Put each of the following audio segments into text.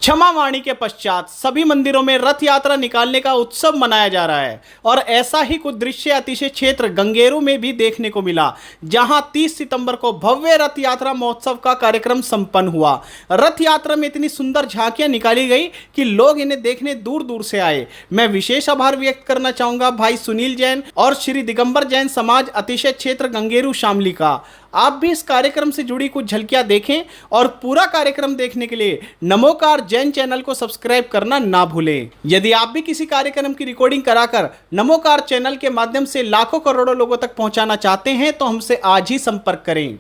क्षमा वाणी के पश्चात सभी मंदिरों में रथ यात्रा निकालने का उत्सव मनाया जा रहा है और ऐसा ही कुछ दृश्य अतिशय क्षेत्र गंगेरू में भी देखने को मिला, जहां 30 सितंबर को भव्य रथ यात्रा महोत्सव का कार्यक्रम संपन्न हुआ। रथ यात्रा में इतनी सुंदर झांकियां निकाली गई कि लोग इन्हें देखने दूर दूर से आए। मैं विशेष आभार व्यक्त करना चाहूंगा भाई सुनील जैन और श्री दिगंबर जैन समाज अतिशय क्षेत्र गंगेरू शामली का। आप भी इस कार्यक्रम से जुड़ी कुछ झलकियां देखें और पूरा कार्यक्रम देखने के लिए नमोकार जैन चैनल को सब्सक्राइब करना ना भूलें। यदि आप भी किसी कार्यक्रम की रिकॉर्डिंग कराकर नमोकार चैनल के माध्यम से लाखों करोड़ों लोगों तक पहुंचाना चाहते हैं तो हमसे आज ही संपर्क करें।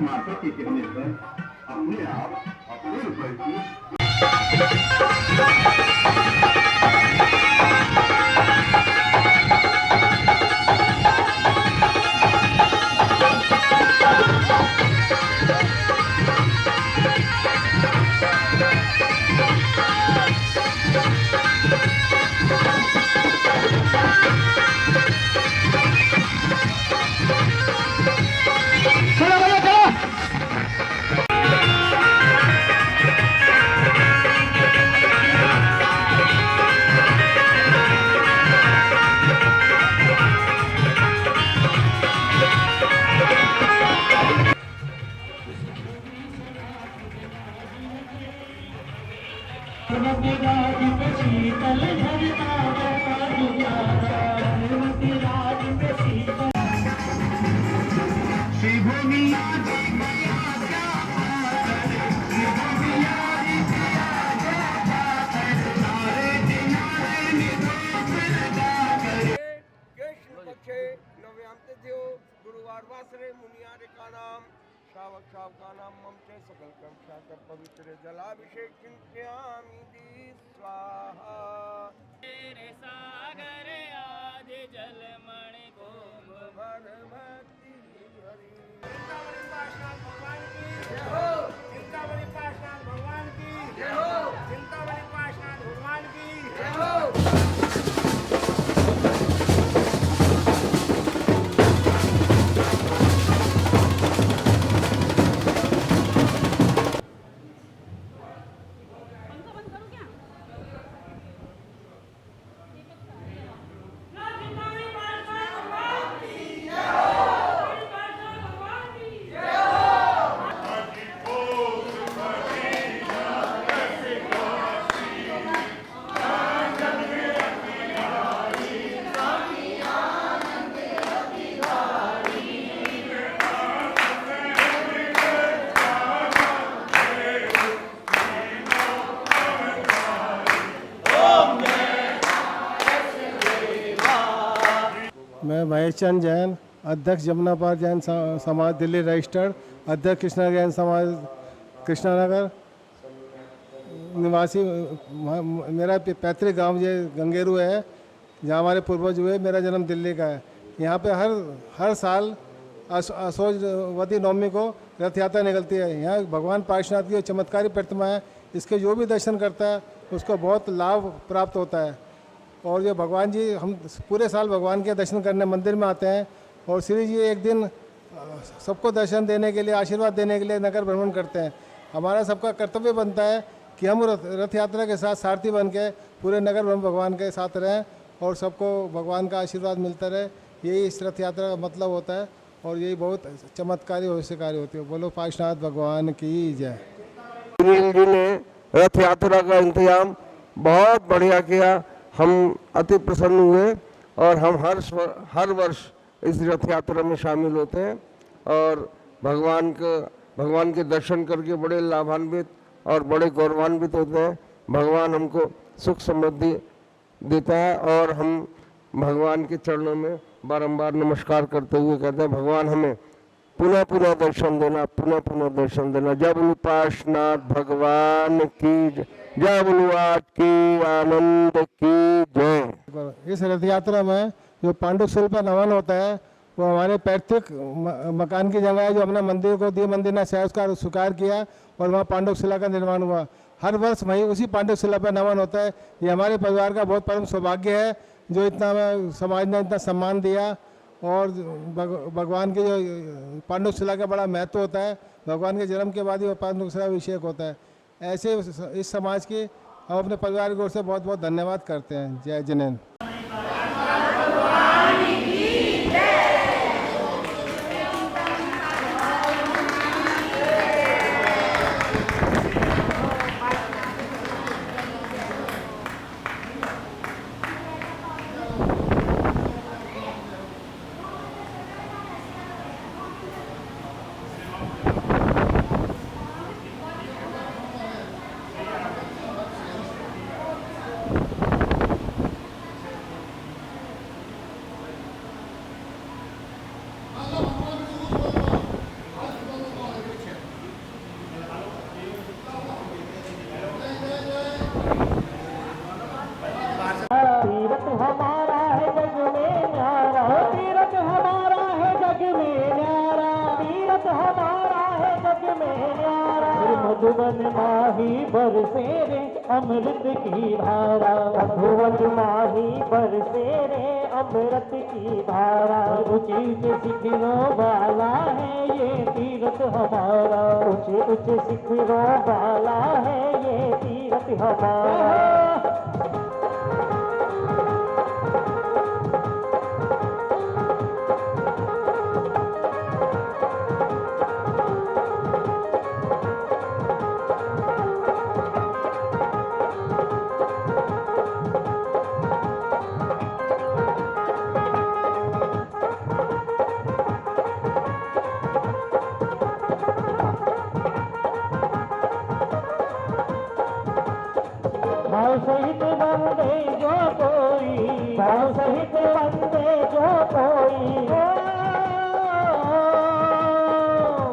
माता के कहने पर अपने आप अपने ऊपर की गुरुवार वासरे मुनियारे का नाम श्रावक साहब का नाम ममचे सकल क्रमशा कर पवित्र जलाभिषेक चिंत्यामि दी स्वाहा। तेरे सागर आदि जलमण कुंभ भर भक्ति हरि चिंतामणि पार्श्वनाथ भगवान की जय हो। चिंतामणि पार्श्वनाथ भगवान की जय हो। चिंतामणि पार्श्वनाथ भगवान की जय हो। मैं महेश चंद जैन, अध्यक्ष जमुना पार जैन समाज दिल्ली रजिस्टर्ड, अध्यक्ष कृष्णा जैन समाज कृष्णानगर निवासी। मेरा पैतृक गांव ये गंगेरू है, जहाँ हमारे पूर्वज हुए। मेरा जन्म दिल्ली का है। यहाँ पे हर साल असोजवती नवमी को रथ यात्रा निकलती है। यहाँ भगवान पार्श्वनाथ की चमत्कारी प्रतिमा है। इसके जो भी दर्शन करता है उसको बहुत लाभ प्राप्त होता है। और जो भगवान जी, हम पूरे साल भगवान के दर्शन करने मंदिर में आते हैं और श्री जी एक दिन सबको दर्शन देने के लिए, आशीर्वाद देने के लिए नगर भ्रमण करते हैं। हमारा सबका कर्तव्य बनता है कि हम रथ यात्रा के साथ सारथी बन के पूरे नगर भ्रमण भगवान के साथ रहें और सबको भगवान का आशीर्वाद मिलता रहे। यही इस रथ यात्रा का मतलब होता है और यही बहुत चमत्कारी भविष्यकारी होती है। बोलो पार्श्वनाथ भगवान की जय। सुनील जी ने रथ यात्रा का इंतजाम बहुत बढ़िया किया। हम अति प्रसन्न हुए और हम हर वर्ष इस रथ यात्रा में शामिल होते हैं और भगवान के दर्शन करके बड़े लाभान्वित और बड़े गौरवान्वित होते हैं। भगवान हमको सुख समृद्धि देता है और हम भगवान के चरणों में बारंबार नमस्कार करते हुए कहते हैं भगवान हमें पुनः पुनः दर्शन देना, पुनः पुनः दर्शन देना। जय बोलो पार्श्वनाथ भगवान की जय बोलो आज की आनंद की जय। इस रथ यात्रा में जो पांडु शिल्प का नमन होता है वो हमारे पैतृक मकान की जगह है, जो हमने मंदिर को दिए मंदिर ने शायद उसका स्वीकार किया और वहाँ पांडव शिला का निर्माण हुआ। हर वर्ष वहीं उसी पांडव शिला पर नमन होता है। ये हमारे परिवार का बहुत परम सौभाग्य है जो इतना समाज ने इतना सम्मान दिया। और भगवान के जो पांडव शिला का बड़ा महत्व होता है, भगवान के जन्म के बाद ही पांडव शिला अभिषेक होता है। ऐसे इस समाज की हम अपने परिवार की ओर से बहुत बहुत धन्यवाद करते हैं। जय जिनेन्द्र। तीरथ हमारा है जग में न्यारा, तीरथ हमारा है जग में न्यारा, तीरथ हमारा है जग में न्यारा। मधुबन माही बरसे रे अमृत की धारा, मधुबन माही बरसे रे अमृत की धारा। ऊंचे ऊंचे शिखरों वाला है ये तीरथ हमारा, ऊंचे ऊंचे शिखरों वाला है ये तीरथ हमारा। भाव सहित वंदे जो कोई, भाव सहित वंदे जो कोई,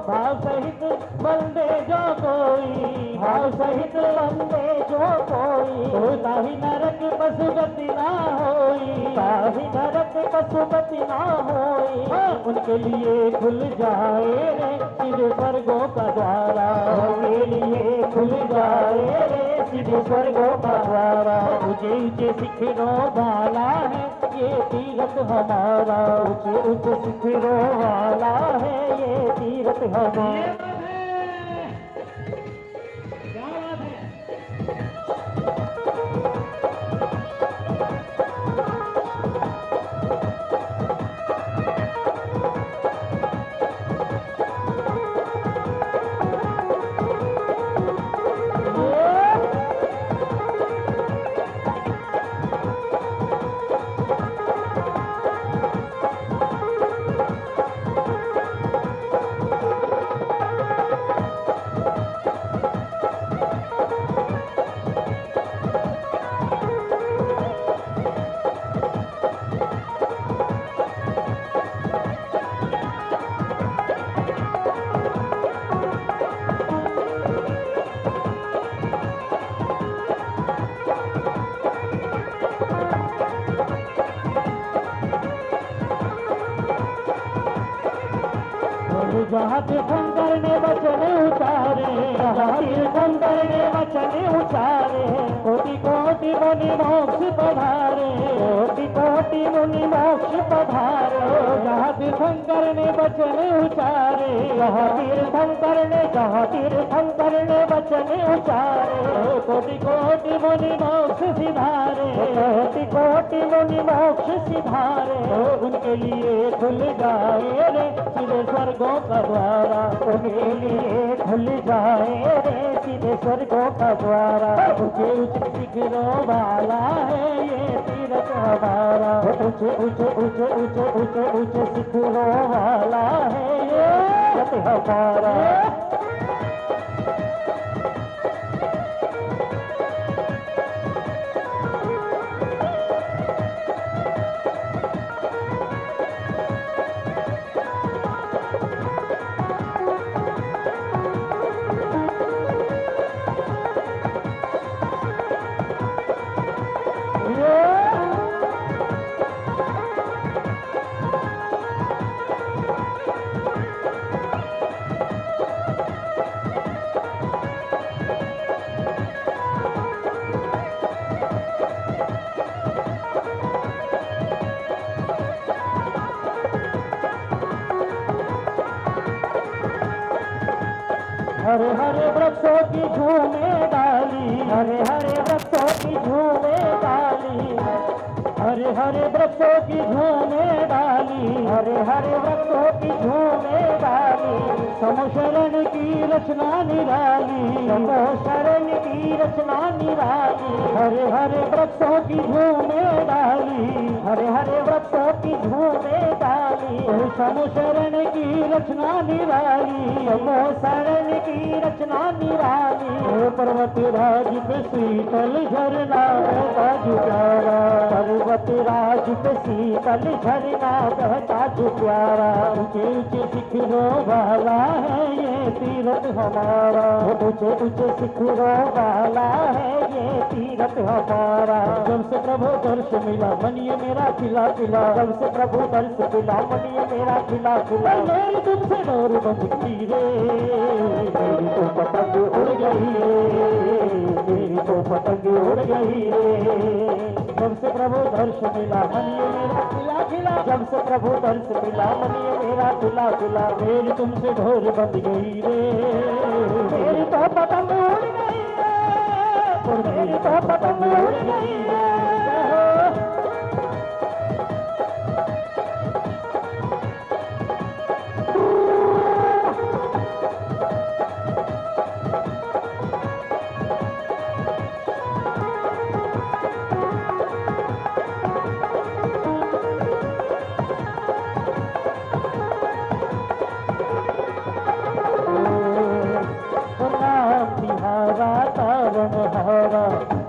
भाव सहित वंदे जो कोई, भाव सहित वंदे जो कोई। तो ताहि नरक पशुपति ना होई, ताहि नरक पशुपति ना होई। उनके लिए खुल जाए रे सिद्ध स्वर्गों का द्वारा, उनके लिए खुल जाए रे सिद्ध स्वर्गों का द्वारा। ऊंचे ऊंचे शिखरों वाला है ये तीरथ हमारा, ऊंचे ऊंचे शिखरों वाला है ये तीरथ हमारा। जहाँ तीर्थंकर ने वचन उचारे, जहाँ तीर्थंकर ने वचन उचारे। कोटि कोटि मुनि मोक्ष पधारे, कोटि कोटि मुनि मोक्ष पधारे। जहाँ तीर्थंकर ने वचन उचारे, जहाँ तीर्थंकर ने वचन उचारे। कोटि कोटि मुनि मोक्ष सिधारे, कोटि कोटि मुनि मोक्ष सिधारे। उनके लिए खुल जाए रे सिद्ध स्वर्गों का द्वारा, उनके लिए खुल जाए रे सिद्ध ऊंचे स्वर्गों का द्वारा, ऊंचे ऊंचे शिखरों वाला है ये तीरथ हमारा, ऊंचे ऊंचे ऊंचे ऊंचे ऊंचे ऊंचे शिखरों वाला है ये तीरथ हमारा। हरे हरे वृक्षों की झूमे डाली, हरे हरे वृक्षों की झूमे डाली, हरे हरे वृक्षों की झूमे डाली, हरे हरे वृक्षों की झूमे डाली, समशरण की रचना निराली, समशरण की रचना निराली, हरे हरे वृक्षों की झूमे डाली, हरे हरे वृक्षों की झूमे डाली, समशरण की रचना निराली, समशरण की रचना निराली, पर्वत राज पे शीतल झरना बहता जो प्यारा, पर्वत राज पे शीतल झरना बहता जो प्यारा, ऊंचे ऊंचे शिखरों वाला है ये तीरथ हमारा, ऊंचे ऊंचे शिखरों वाला है ये तीरथ हमारा। जब से प्रभु दर्श मिला मन ये मेरा खिला खिला, जब से प्रभु दर्श मिला मन ये मेरा खिला खिला, मेरी तुमसे डोर बंध गई रे, मेरी तो पतंग उड़ गई रे, मेरी तो पतंग उड़ गई रे। जब से प्रभु दर्श मिला मन ये मेरा खिला खिला, जब से प्रभु दर्श मिला मन ये मेरा खिला खिला, मेरी तुमसे डोर बंध गई रे, मेरी तो पतंग उड़ गई रे, मेरी तो पतंग उड़ गई रे।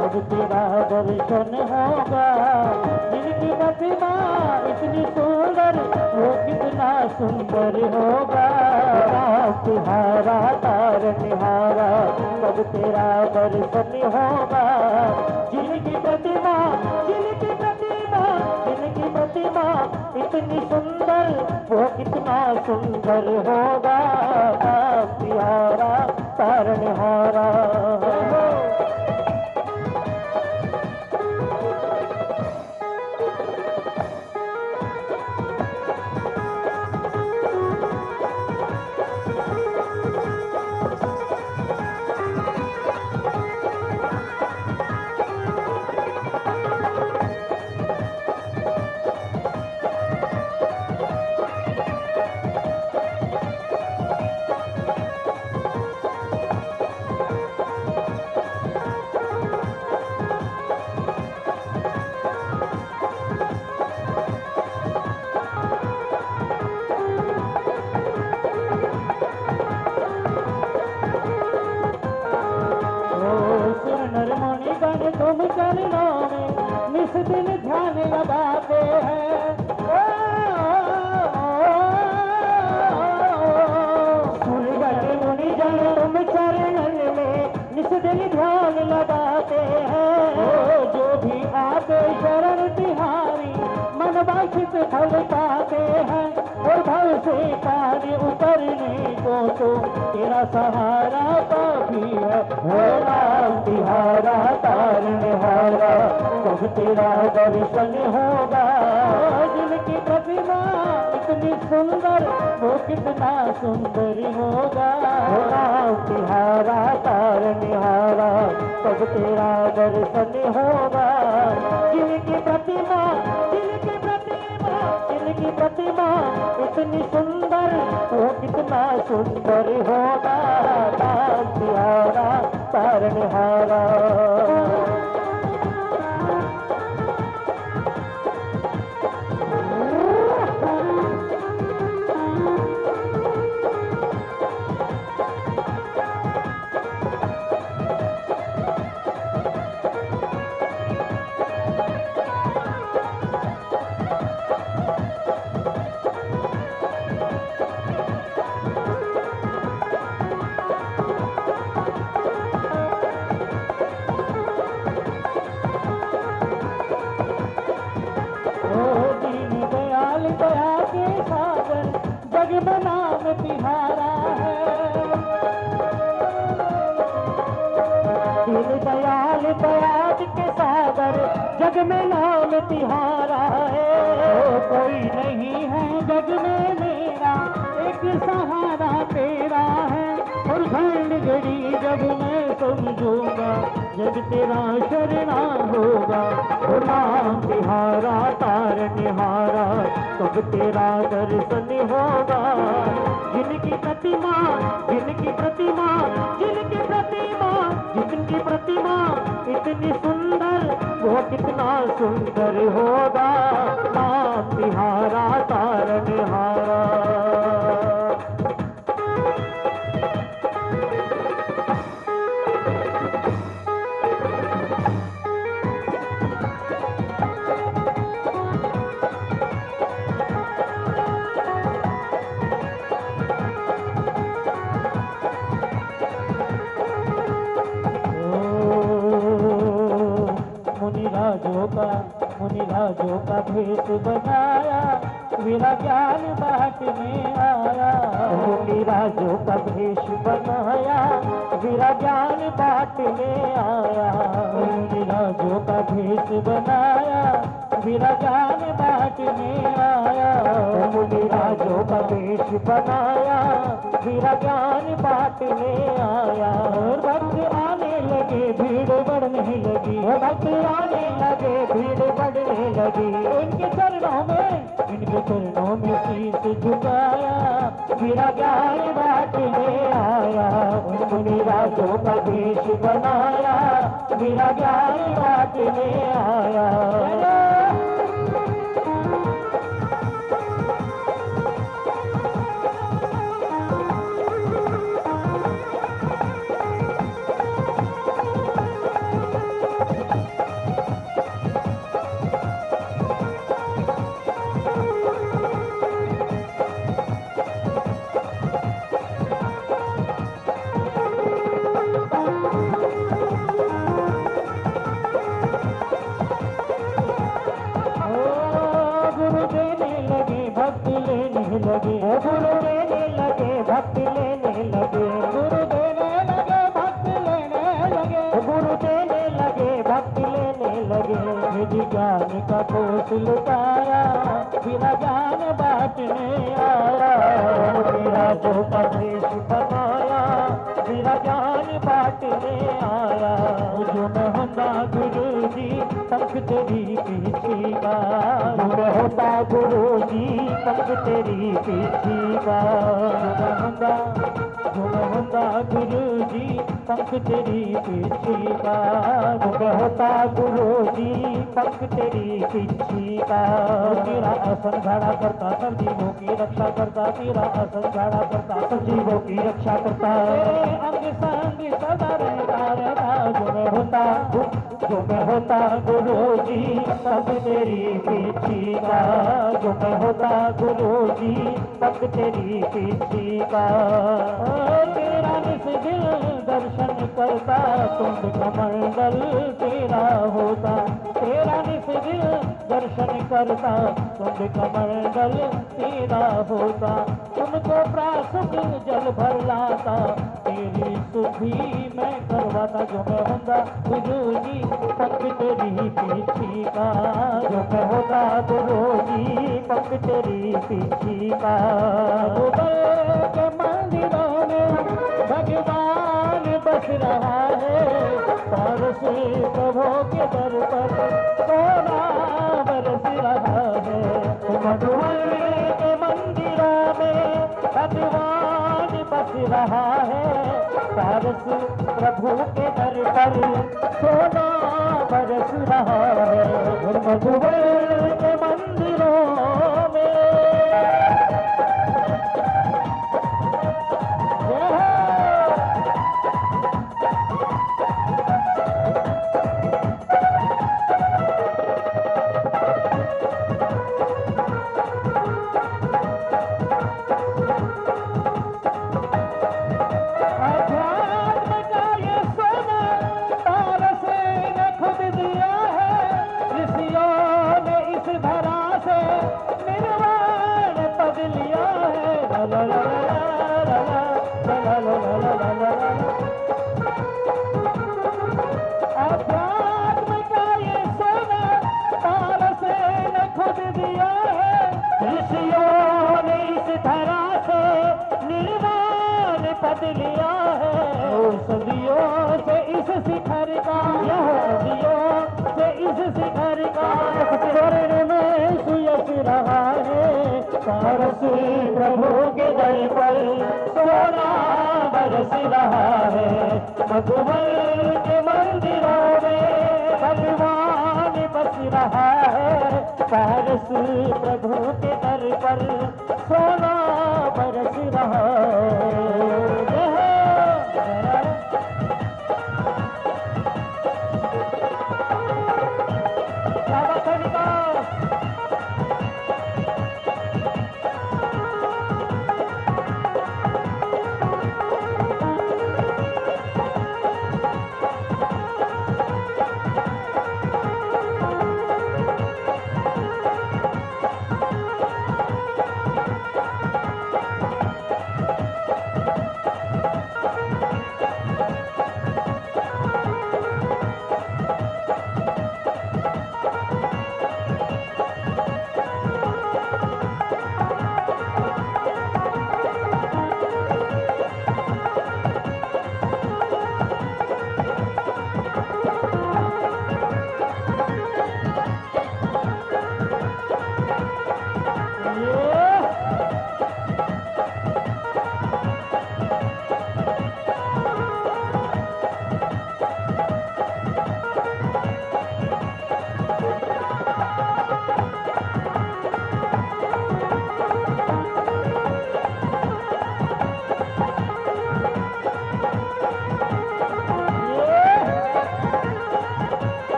तब तेरा दर्शन होगा, जिनकी प्रतिमा इतनी सुंदर वो कितना सुंदर होगा, तिहारा तारनहारा तब तेरा दर्शन होगा, जिनकी प्रतिमा जिनकी प्रतिमा जिनकी प्रतिमा इतनी सुंदर वो कितना सुंदर होगा, तिहारा तारनहारा। तुम चरणों में निस दिन ध्यान लगाते हैं, सुरगण मुनि जन तुम चरणन में निस दिन ध्यान लगाते हैं, जो भी आते शरण तिहारी मन वांछित फल पाते हैं, और भव से कार्य उतरने को तो तेरा सहारा काफी है, तिहारा तारनहारा कब तेरा दर्शन होगा, जिनकी प्रतिमा इतनी सुंदर वो कितना सुंदर होगा, तिहारा तारनहारा कब तेरा दर्शन होगा, जिनकी प्रतिमा जिनकी प्रतिमा जिनकी प्रतिमा इतनी सुंदर वो कितना सुंदर होगा, तिहारा तारनहारा। दीन दयाल दया के सागर जग में नाम तिहारा है। दीन दयाल दया के सागर जग में नाम तिहारा है। कोई नहीं है जग में मेरा एक सहारा तेरा है। और घड़ी घड़ी जब मैं समझूंगा जग तेरा शरणा होगा। ओ नाम तिहारा तारनहारा कब तेरा दर्शन होगा। जिनकी प्रतिमा जिनकी प्रतिमा जिनकी प्रतिमा जिनकी प्रतिमा इतनी सुंदर वो कितना सुंदर होगा। नाम तिहारा तारनहारा। मुनिराजों का भेष बनाया मेरा ज्ञान बांटने आया। मुनिराजों का भेष बनाया मेरा ज्ञान बांटने आया। मुनिराजों का भेष बनाया मेरा ज्ञान बांटने आया। मुनिराजों का भेष बनाया मेरा ज्ञान बांटने आया। और भक्त आने लगे भीड़ बढ़ने लगी। भक्त आने लगे भीड़ बढ़ने लगी। इनके चरणों में शीश झुकाया मेरा ज्ञान बांटने आया। मुनिराजों का भेष बनाया मेरा ज्ञान बांटने आया। लगे गुरु देने लगे भक्त लेने लगे। गुरु देने लगे भक्त लेने लगे। गुरु देने लगे भक्त लेने लगे। निज ज्ञान का कोष लुटाया बिना ज्ञान बांटने आया। मेरा जो प्रदेश बनाया बिना ज्ञान बांटने आया। जो मैं होता गुरु जी पंख तेरी पीछी का। जो मैं होता गुरु जी पंख तेरी पीछी का। जो मैं होता गुरु जी पंख तेरी पीछी का। जो मैं होता गुरु जी पंख तेरी पीछी का। तेरा आसन खड़ा करता सब जीवों की रक्षा करता। तेरा आसन खड़ा करता सब जीवों की रक्षा करता। तेरे अंग संग सदा रहता। जो मैं होता गुरु जी पंख तेरी पीछी का। जो मैं होता गुरु जी पंख तेरी पीछी का। तेरा निस दिल दर्शन करता तुंड कमंडल तेरा होता। तेरा निस दिल दर्शन करता तुंड कमंडल तेरा होता। तुमको प्रासुक जल भर लाता तेरी शुद्धि मैं करवाता। जो मैं होता गुरु जी पंख तेरी पीछी का। जो मैं होता गुरु जी पंख तेरी पीछी का। के मंदिरों में भगवान बस रहा है। पारस प्रभु के दर पर सोना बरस रहा है। मधुबन के मंदिरों में भगवान बस रहा है। पारस प्रभु के दर पर सोना बरस रहा है मधुबन के मंदिरों में। लिया है सदियों से इस शिखर का, सदियों से इस शिखर का स्वर्ण में सुयस रहा है पारस प्रभु के दर पर सोना बरस रहा है मधुबन के मंदिरों में भगवान बस रहा है पारस प्रभु के दर पर सोना बरस रहा है।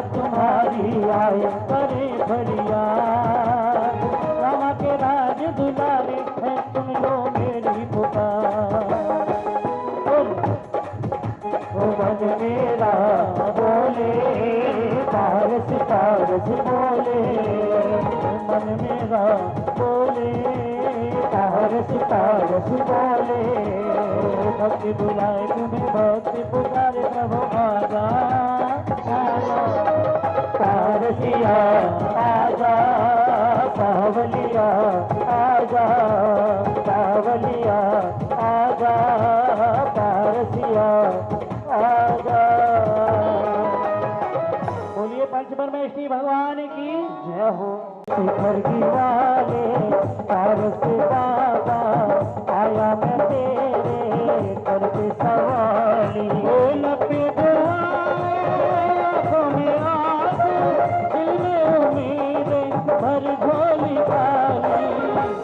तुम्हारी आए करे बढ़िया रामा के राज दुलारे है तुम लो मेरी पुकार ओ मन मेरा बोले पारस पारस बोले मन मेरा बोले पारस पारस बोले भक्ति बुलाए तुम्हें भक्ति पुकारे प्रभु आजा पारसिया आजा सावलिया आजा सावलिया आजा पारसिया आजा। बोलिए पंचपरमेष्ठी भगवान की जय हो। शिखर की वाले पारस बाबा आया मैं तेरे कर पे सवाली लपेट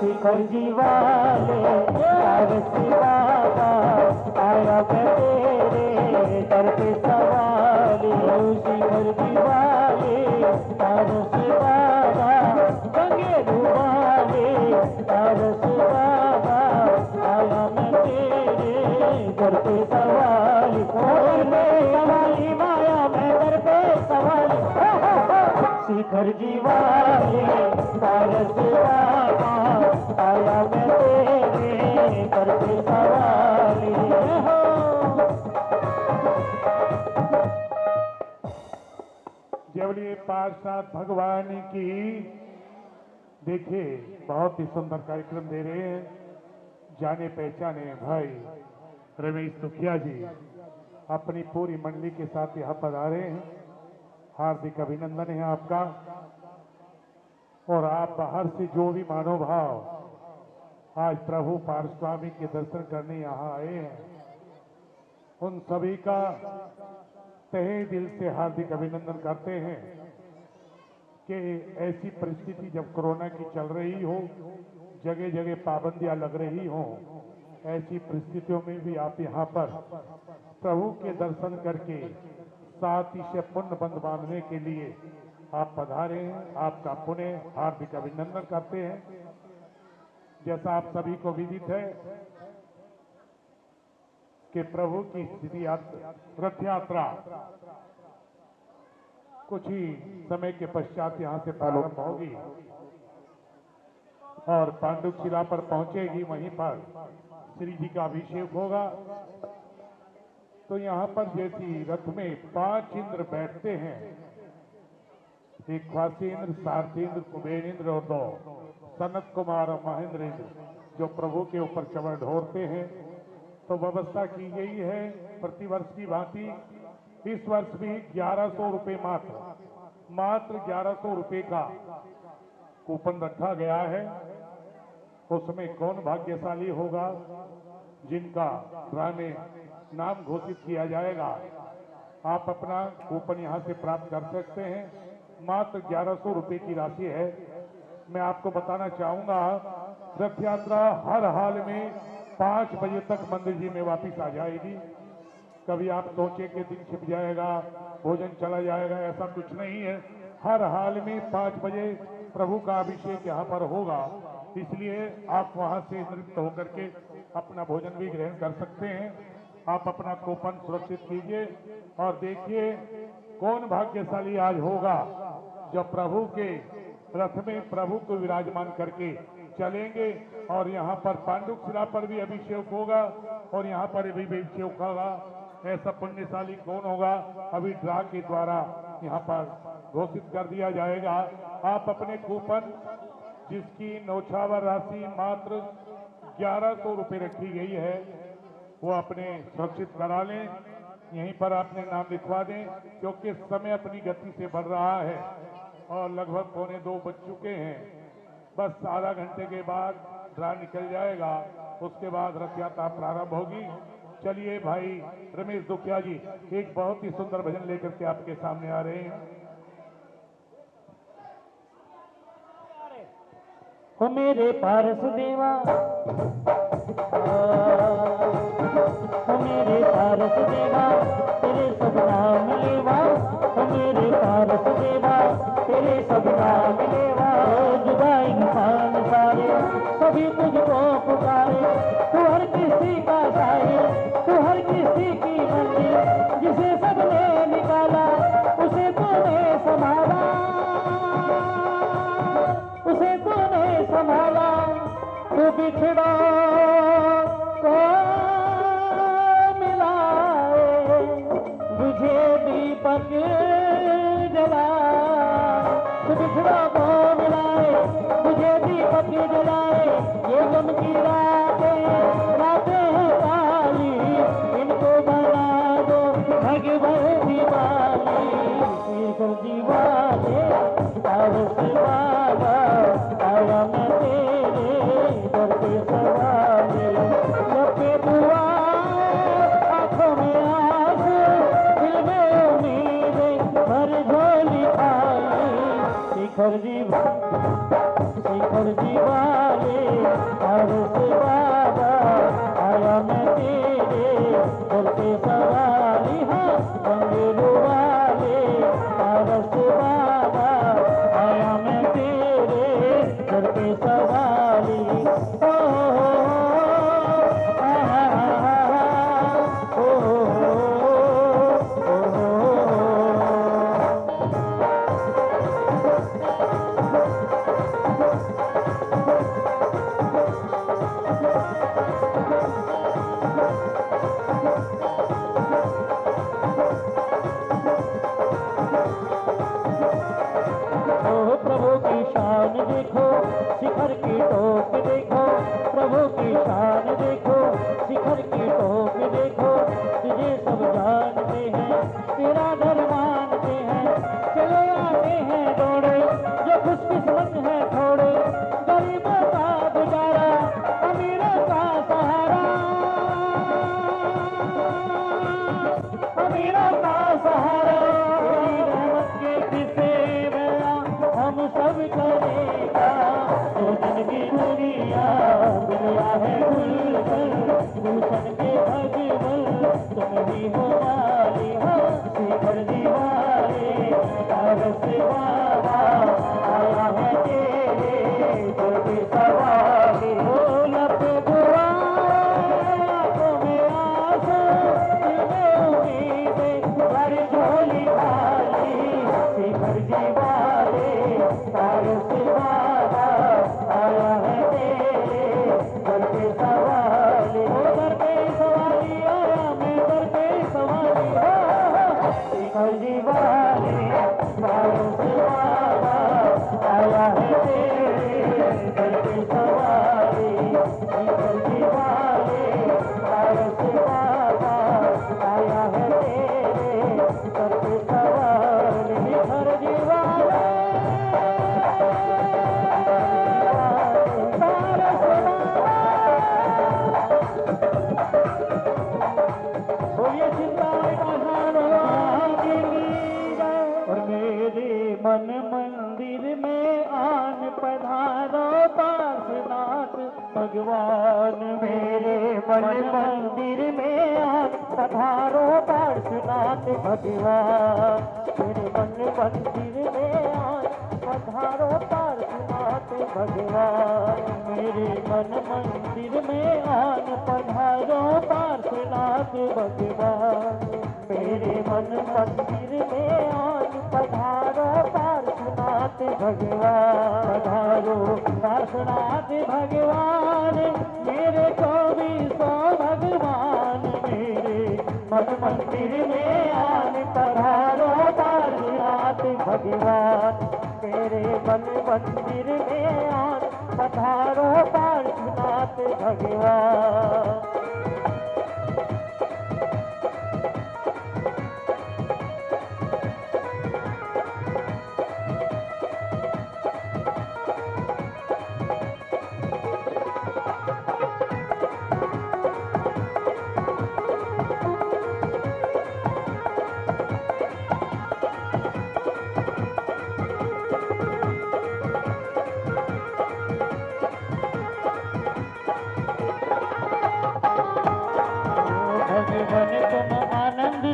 शिखर जी वाले पारस बाबा आया मैं तेरे दर पे सवाली शिखर जी वाले पारस बाबा गंगेरू वाले पारस बाबा आया मैं तेरे दर पे सवाली सवाली माया मैं दर पे सवाली शिखर जी वाले पारस बाबा आया मैं तेरे कर पे सवाली हो। जवली पार्षद भगवान की देखिए बहुत ही सुंदर कार्यक्रम दे रहे हैं। जाने पहचाने भाई रमेश दुखिया जी अपनी पूरी मंडली के साथ यहाँ पधारे हैं। हार्दिक अभिनंदन है आपका। और आप बाहर से जो भी मानवभाव आज प्रभु पार्श्वामी के दर्शन करने यहाँ आए हैं, उन सभी का तहे दिल से हार्दिक अभिनंदन करते हैं कि ऐसी परिस्थिति जब कोरोना की चल रही हो, जगह जगह पाबंदियां लग रही हो, ऐसी परिस्थितियों में भी आप यहाँ पर प्रभु के दर्शन करके साथ ही से पुण्य बंध बांधने के लिए आप पधारे हैं। आपका पुण्य हार्दिक अभिनंदन करते हैं। जैसा आप सभी को विदित है कि प्रभु की स्थिति रथ यात्रा कुछ ही समय के पश्चात यहाँ से प्रारंभ होगी और पांडुक शिला पर पहुंचेगी। वहीं पर श्री जी का अभिषेक होगा। तो यहाँ पर जैसी रथ में 5 इंद्र बैठते हैं, एक ख्वासेंद्र, सारथेंद्र, कुबेरेंद्र और 2 सनत कुमार और महेंद्र इंद्र जो प्रभु के ऊपर चमड़ ढोरते हैं। तो व्यवस्था की गई है प्रतिवर्ष की भांति इस वर्ष भी 1100 रुपये मात्र 1100 रुपये का कूपन रखा गया है। उसमें कौन भाग्यशाली होगा जिनका ड्रा में नाम घोषित किया जाएगा, आप अपना कूपन यहाँ से प्राप्त कर सकते हैं। मात्र 1100 रुपये की राशि है। मैं आपको बताना चाहूंगा रथ यात्रा हर हाल में 5 बजे तक मंदिर जी में वापिस आ जाएगी। कभी आप सोचे कि दिन छिप जाएगा, भोजन चला जाएगा, ऐसा कुछ नहीं है। हर हाल में 5 बजे प्रभु का अभिषेक यहाँ पर होगा, इसलिए आप वहाँ से निवृत्त होकर के अपना भोजन भी ग्रहण कर सकते हैं। आप अपना कूपन सुरक्षित कीजिए और देखिए कौन भाग्यशाली आज होगा जब प्रभु के रथ में प्रभु को विराजमान करके चलेंगे। और यहाँ पर पांडुक शिला पर भी अभिषेक होगा और यहाँ पर भी अभिषेक होगा। ऐसा पुण्यशाली कौन होगा अभी ड्रा के द्वारा यहाँ पर घोषित कर दिया जाएगा। आप अपने कूपन जिसकी नौछावर राशि मात्र 1100 रुपये रखी गई है वो अपने सुरक्षित करा लें। यहीं पर अपने नाम लिखवा दें क्योंकि समय अपनी गति से बढ़ रहा है और लगभग 1:45 बज चुके हैं। बस आधा घंटे के बाद ड्रा निकल जाएगा, उसके बाद रथ यात्रा प्रारंभ होगी। चलिए भाई रमेश दुखिया जी एक बहुत ही सुंदर भजन लेकर के आपके सामने आ रहे हैं। हो मेरे पारस देवा, हो मेरे पारस देवा, तेरे सब नाम लेवा। हो मेरे पारस देवा, तेरे सब नाम लेवा। जुदा इंसान सारे सभी तुझको पुकारे, तू हर किसी का साहिल, तू हर किसी की मंजिल। जिसे सबने निकाला उसे तूने संभाला, उसे तूने संभाला। तू बिछड़ा को मिलाए, बुझे दीपक जला। तू बिछड़ा को मिलाए, बुझे दीपक जलाए। ये गम की रातें हैं काली, इनको बना दो भगवान दीवाली। ईश्वर दीवाले पारस बाबा, आया मैं तेरे दर पे सवारी। लपे दुआ आँखों में आंसू, दिल में उम्मीदें भर झोली आई। शिखर दीवाले पारस बाबा, आया मैं तेरे दर पे सवारी। हाँ मंदिर वाले पारस बाबा, आया मैं तेरे दर पे सवारी। ओ प्रभु की शान देखो, शिखर की टोक देखो, प्रभु की शान से बाबा आया है तेरे दर पे सवारी लब दुआ आंखों में आंसू दिल में उम्मीदें भर झोली खाली शिखर जी वाले तारों से बाबा आया है तेरे दर पे सवारी दर पे सवारी आया मैं दर पे सवारी शिखर जी वाले तारों से बाबा आया है तेरे दर पे सवारी शिखर जी वाले तारों से बाबा आया है तेरे दर पे सवारी शिखर जी वाले बोलिए चिंताएं और मेरे मन मंदिर में आन पधारो पार्श्वनाथ भगवान मेरे मन मंदिर में आन पधारो पार्श्वनाथ भगवान मेरे मन मंदिर में आन पधारो पार्श्वनाथ भगवान मेरे मन मंदिर में आन पधारो पार्श्वनाथ भगवान मेरे मन मंदिर में आन पधारो पार्श्वनाथ भगवान पधारो पार्श्वनाथ भगवान मेरे 2400 भगवान मेरे मन मंदिर में आन पधारो पार्श्वनाथ भगवान मेरे मन मंदिर में आन पधारो पार्श्वनाथ भगवान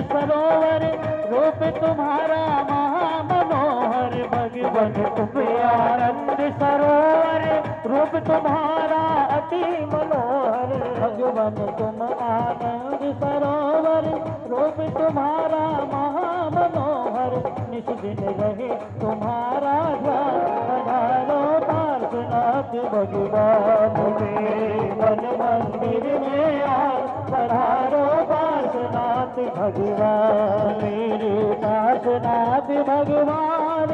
सरोवर रूप तुम्हारा महामनोहर भगवन तुम आनंद सरोवर रूप तुम्हारा अति मनोहर भगवन तुम आनंद सरोवर रूप तुम्हारा महामनोहर निस दिन रहे तुम्हारा ध्यान पधारो पार्श्वनाथ भगवान मेरे मन मंदिर में आए पधारो पार्श्वनाथ भगवान मेरे पार्श्वनाथ भगवान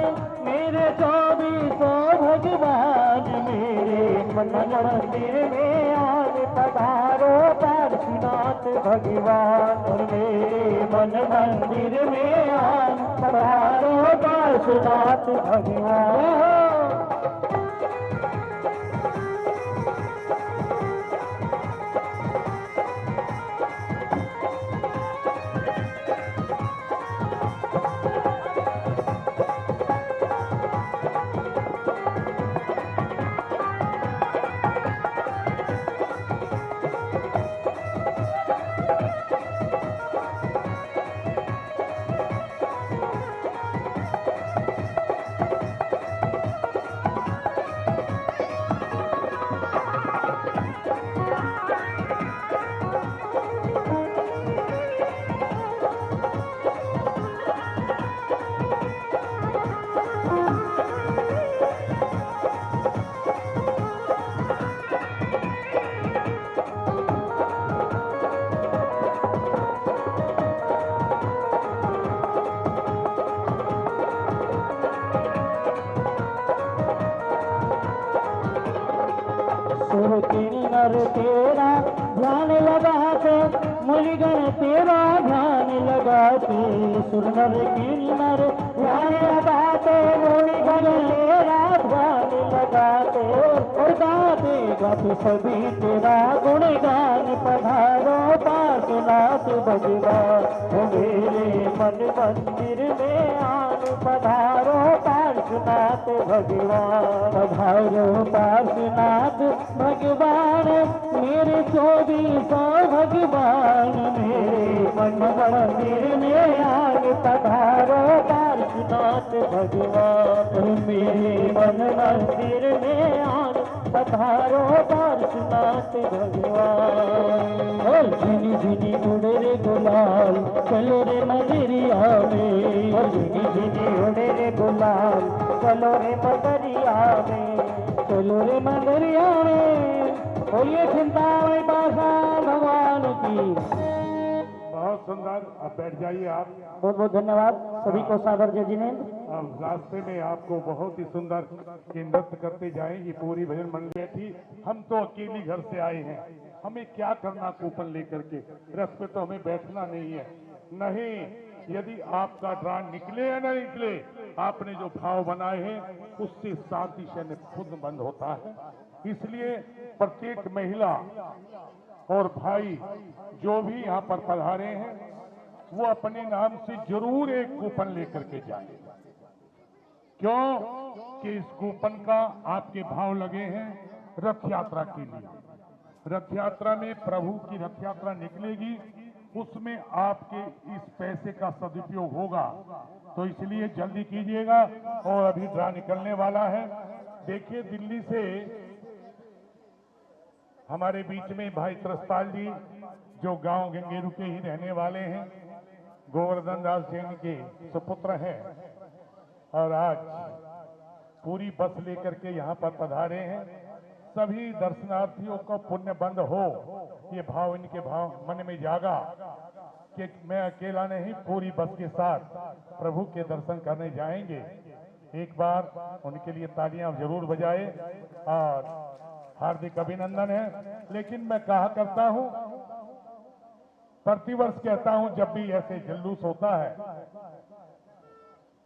मेरे 2400 भगवान मेरे मन मंदिर में आज पधारो पार्श्वनाथ भगवान और मेरे मन मंदिर में आज पधारो पार्श्वनाथ भगवान नर तेरा ध्यान लगाते मुनिगण तेरा ध्यान लगाते सुर नर किन्नर ध्यान लगाते मुनिगण तेरा ध्यान लगाते और गाते गाते सभी तेरा गुणगान पधारो पार्श्वनाथ भगवान मेरे मन मंदिर में आन पधारो पार्श्वनाथ भगवान पधारो पार्श्वनाथ भगवान मेरे 2400 भगवान मेरे मन मंदिर में आन पधारो पार्श्वनाथ पार्श्वनाथ भगवान मेरे मन मंदिर में आन पधारो पार्श्वनाथ भगवान। और झिनी झिनी उड़े रे गुलाल चलो रे मदरिया में, और झिनी झिनी उड़े रे गुलाल चलो रे मदरिया में, चलो रे मदरिया में। बोलिए चिंतामणि पाषाण भगवान की। बहुत सुंदर। अब बैठ जाइए आप। बहुत बहुत धन्यवाद सभी को सादर जय जिनेंद्र। अब रास्ते में आपको बहुत ही सुंदर ये नृत्य करते जाएंगी पूरी भजन मंडली बैठी। हम तो अकेली घर से आए हैं, हमें क्या करना कूपन लेकर के, रथ पे तो हमें बैठना नहीं है। नहीं, यदि आपका ड्रा निकले या न निकले, आपने जो भाव बनाए हैं उससे शांति से खुद बंद होता है। इसलिए प्रत्येक महिला और भाई जो भी यहाँ पर पधारे हैं वो अपने नाम से जरूर एक कूपन लेकर के जाएं। क्यों कि इस कूपन का आपके भाव लगे हैं रथ यात्रा के लिए। रथ यात्रा में प्रभु की रथ यात्रा निकलेगी, उसमें आपके इस पैसे का सदुपयोग होगा, तो इसलिए जल्दी कीजिएगा। और अभी ड्रा निकलने वाला है। देखिए दिल्ली से हमारे बीच में भाई त्रसपाल जी जो गांव गंगेरू के ही रहने वाले हैं, गोवर्धन दास जैन के सुपुत्र हैं, और आज पूरी बस लेकर के यहाँ पर पधारे हैं। सभी दर्शनार्थियों का पुण्य बंद हो, ये भाव इनके भाव मन में जागा कि मैं अकेला नहीं, पूरी बस के साथ प्रभु के दर्शन करने जाएंगे। एक बार उनके लिए तालियां जरूर बजाए और हार्दिक अभिनंदन है। लेकिन मैं कहा करता हूं, प्रतिवर्ष कहता हूं जब भी ऐसे जुलूस होता है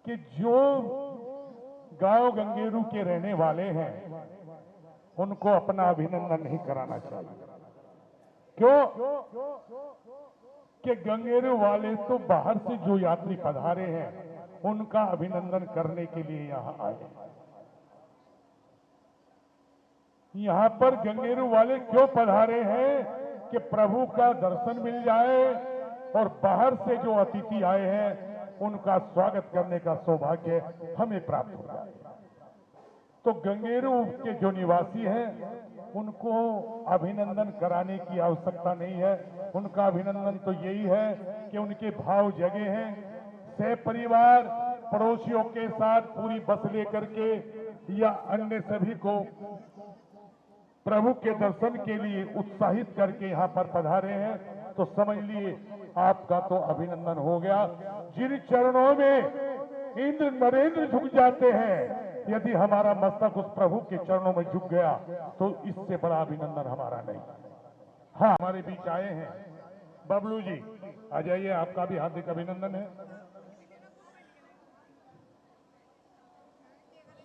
कि जो गांव गंगेरू के रहने वाले हैं उनको अपना अभिनंदन नहीं कराना चाहिए। क्यों कि गंगेरू वाले तो बाहर से जो यात्री पधारे हैं उनका अभिनंदन करने के लिए यहां आए हैं। यहां पर गंगेरू वाले क्यों पधारे हैं कि प्रभु का दर्शन मिल जाए और बाहर से जो अतिथि आए हैं उनका स्वागत करने का सौभाग्य हमें प्राप्त हो जाए। तो गंगेरू के जो निवासी हैं उनको अभिनंदन कराने की आवश्यकता नहीं है। उनका अभिनंदन तो यही है कि उनके भाव जगे हैं। सह परिवार पड़ोसियों के साथ पूरी बस लेकर के या अन्य सभी को प्रभु के दर्शन के लिए उत्साहित करके यहाँ पर पधारे हैं, तो समझ लिए आपका तो अभिनंदन हो गया। जिन चरणों में इंद्र नरेंद्र झुक जाते हैं, यदि हमारा मस्तक उस प्रभु के चरणों में झुक गया तो इससे बड़ा अभिनंदन हमारा नहीं। हाँ, हमारे बीच आए हैं बबलू जी, आ जाइए, आपका भी हार्दिक अभिनंदन है।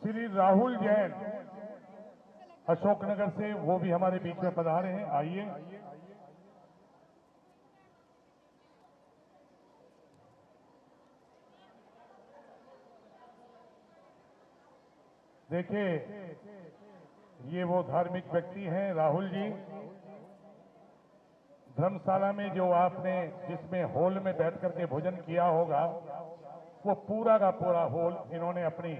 श्री राहुल जैन अशोकनगर से, वो भी हमारे बीच में पधारे हैं, आइए। देखिए, ये वो धार्मिक व्यक्ति हैं राहुल जी। धर्मशाला में जो आपने जिसमें हॉल में बैठ करके भोजन किया होगा, वो पूरा का पूरा हॉल इन्होंने अपनी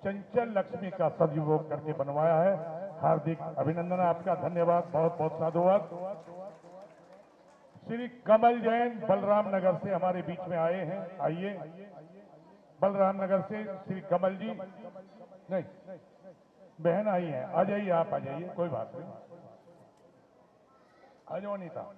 चंचल लक्ष्मी का सदुपयोग करके बनवाया है। हार्दिक अभिनंदन आपका, धन्यवाद, बहुत बहुत साधुवाद। श्री कमल जैन बलराम नगर से हमारे बीच में आए हैं, आइए। बलराम नगर से श्री कमल जी, नहीं बहन आई है, आ जाइए, आप आ जाइए, कोई बात नहीं, आ जाओ अनीता।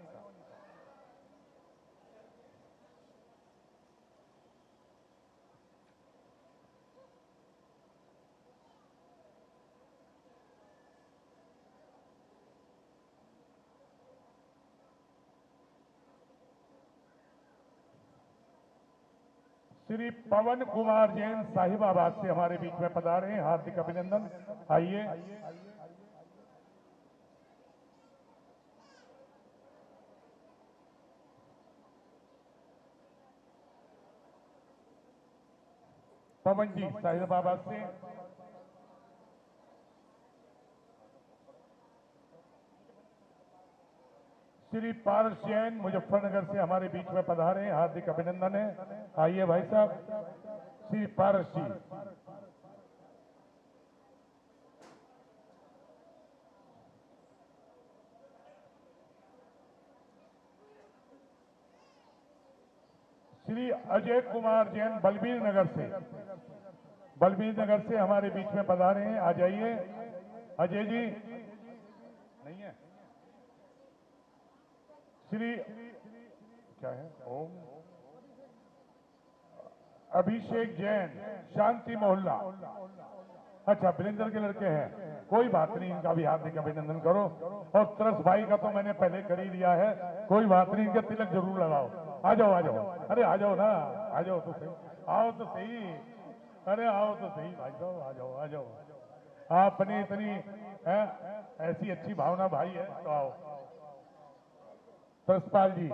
श्री पवन कुमार जैन साहिबाबाद से हमारे बीच में पधारे हैं, हार्दिक अभिनंदन, आइए। पवन जी साहिबाबाद से। श्री पारस जैन मुजफ्फरनगर से हमारे बीच में पधारे हैं, हार्दिक अभिनंदन है, आइए भाई साहब। श्री पारस जी। श्री अजय कुमार जैन बलबीर नगर से, बलबीर नगर से हमारे बीच में पधारे हैं। आ जाइए अजय जी। नहीं है। श्री क्या है, ओम अभिषेक जैन शांति मोहल्ला। अच्छा, वृंदर के लड़के हैं, कोई बात नहीं, इनका भी हार्दिक अभिनंदन करो। और तरस भाई का तो मैंने पहले कर ही दिया है, कोई बात नहीं, इनके तिलक जरूर लगाओ। आ जाओ आ जाओ, अरे आ जाओ ना, आ जाओ तो सही, आओ तो सही, अरे आओ तो सही भाई साहब, आ जाओ आ जाओ। आपने इतनी ऐसी अच्छी भावना भाई है तो आओ। तरसपाल जी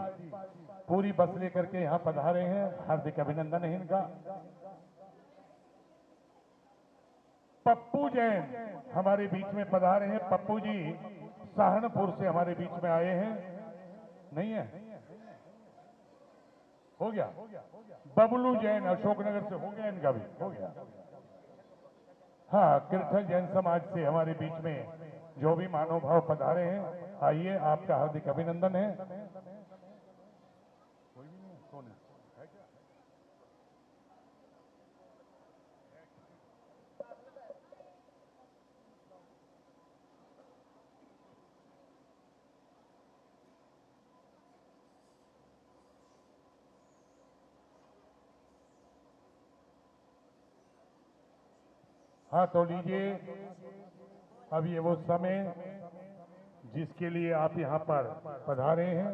पूरी बस लेकर के यहाँ पधारे हैं, हार्दिक अभिनंदन है इनका। पप्पू जैन हमारे बीच में पधारे हैं। पप्पू जी सहारनपुर से हमारे बीच में आए हैं। नहीं है, हो गया। बबलू जैन अशोकनगर से, हो गया इनका भी, हो गया। हाँ, कृष्ण जैन समाज से हमारे बीच में जो भी मानव भाव पधारे हैं, आइए, आपका हार्दिक अभिनंदन है। कोई भी नहीं, कौन है? हाँ तो लीजिए, अब ये वो समय जिसके लिए आप यहाँ पर पधारे हैं,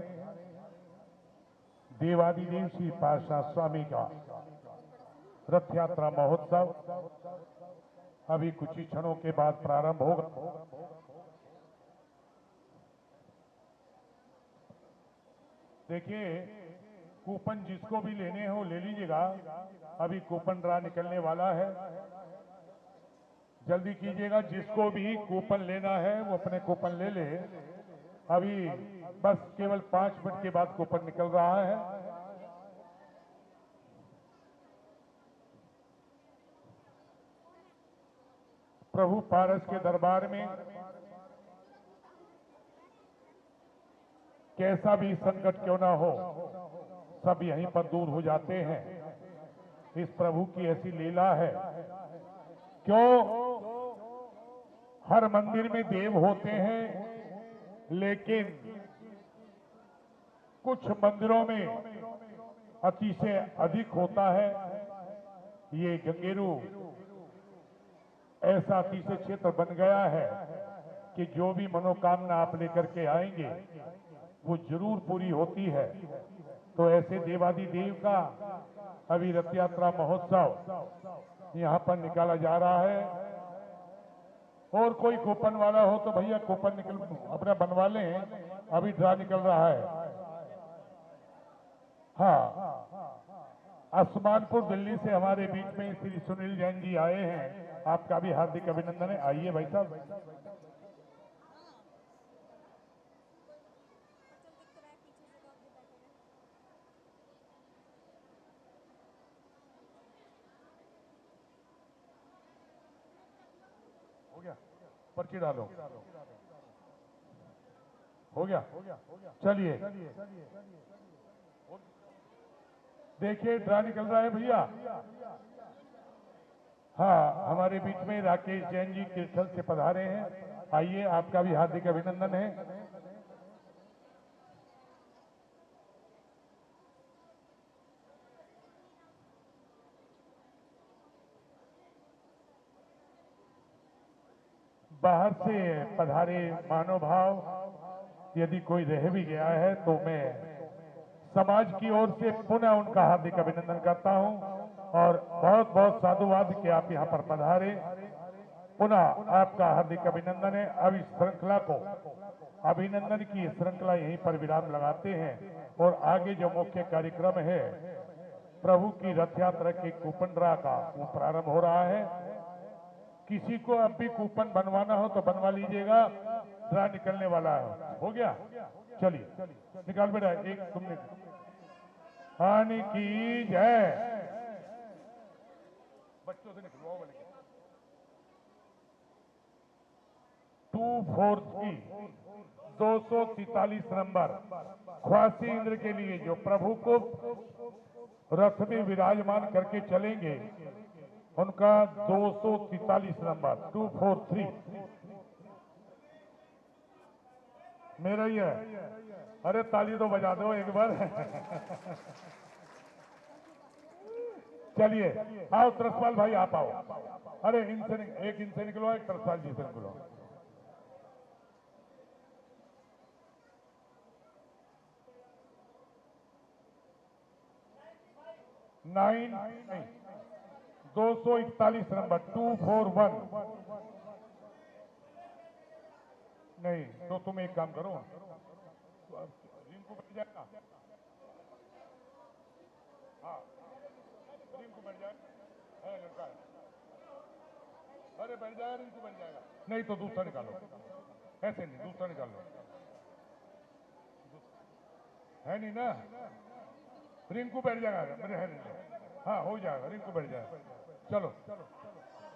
देवादिदेव श्री पार्षद स्वामी का रथ यात्रा महोत्सव अभी कुछ ही क्षणों के बाद प्रारंभ होगा। देखिए, कूपन जिसको भी लेने हो ले लीजिएगा, अभी कूपन ड्रा निकलने वाला है, जल्दी कीजिएगा। जिसको भी कूपन लेना है वो अपने कूपन ले ले, अभी बस केवल 5 मिनट के बाद कूपन निकल रहा है। प्रभु पारस के दरबार में कैसा भी संकट क्यों ना हो, सब यहीं पर दूर हो जाते हैं। इस प्रभु की ऐसी लीला है। क्यों हर मंदिर में देव होते हैं, लेकिन कुछ मंदिरों में अति से अधिक होता है। ये गंगेरू ऐसा अति से क्षेत्र बन गया है कि जो भी मनोकामना आप लेकर के आएंगे वो जरूर पूरी होती है। तो ऐसे देवादि देव का अभी रथ यात्रा महोत्सव यहाँ पर निकाला जा रहा है। और कोई कूपन वाला हो तो भैया कूपन निकल अपना बनवा लें, अभी ड्रा निकल रहा है। हाँ, आसमानपुर दिल्ली से हमारे बीच में श्री सुनील जैन जी आए हैं, आपका भी हार्दिक अभिनंदन है। आइए भाई साहब। हो गया, पर्ची डालो, हो गया। चलिए देखिए, ड्रा निकल रहा है भैया। हाँ, हमारे बीच में राकेश जैन जी कीर्तन से पधारे हैं। आइए, आपका भी हार्दिक अभिनंदन है। बाहर से पधारे मानव भाव यदि कोई रह भी गया है तो मैं समाज की ओर से पुनः उनका हार्दिक अभिनंदन करता हूं और बहुत बहुत साधुवाद कि आप यहां पर पधारे। पुनः आपका हार्दिक अभिनंदन है। अब इस श्रृंखला को, अभिनंदन की श्रृंखला यहीं पर विराम लगाते हैं और आगे जो मुख्य कार्यक्रम है प्रभु की रथ यात्रा के कूपन ड्रा का, वो प्रारंभ हो रहा है। किसी को अब भी कूपन बनवाना हो तो बनवा लीजिएगा, ड्रा निकलने वाला है। हो गया, चलिए निकाल बेटा एक, तुमने हानि की जय। बच्चों से निकलवाओ बोले 243 243 नंबर ख्वासी इंद्र के लिए जो प्रभु को रथ में विराजमान करके चलेंगे, उनका 243 नंबर 243 मेरा ही है। अरे ताली तो बजा दो एक बार। चलिए आओ तरसपाल भाई, आप आओ। अरे एक इनसे निकलो, एक तरसपाल जी से निकलो। नाइन 241 नंबर 241 नहीं तो तुम एक काम करो, रिंकू बैठ जाएगा। हाँ रिंकू बैठ जाए, है लड़का है। अरे बैठ जाएगा, रिंकू बैठ जाएगा। नहीं तो दूसरा निकालो, ऐसे नहीं, दूसरा निकाल लो। है नहीं ना, रिंकू बैठ जाएगा। मेरे है नहीं, हाँ हो जाएगा, रिंकू बैठ जाएगा। चलो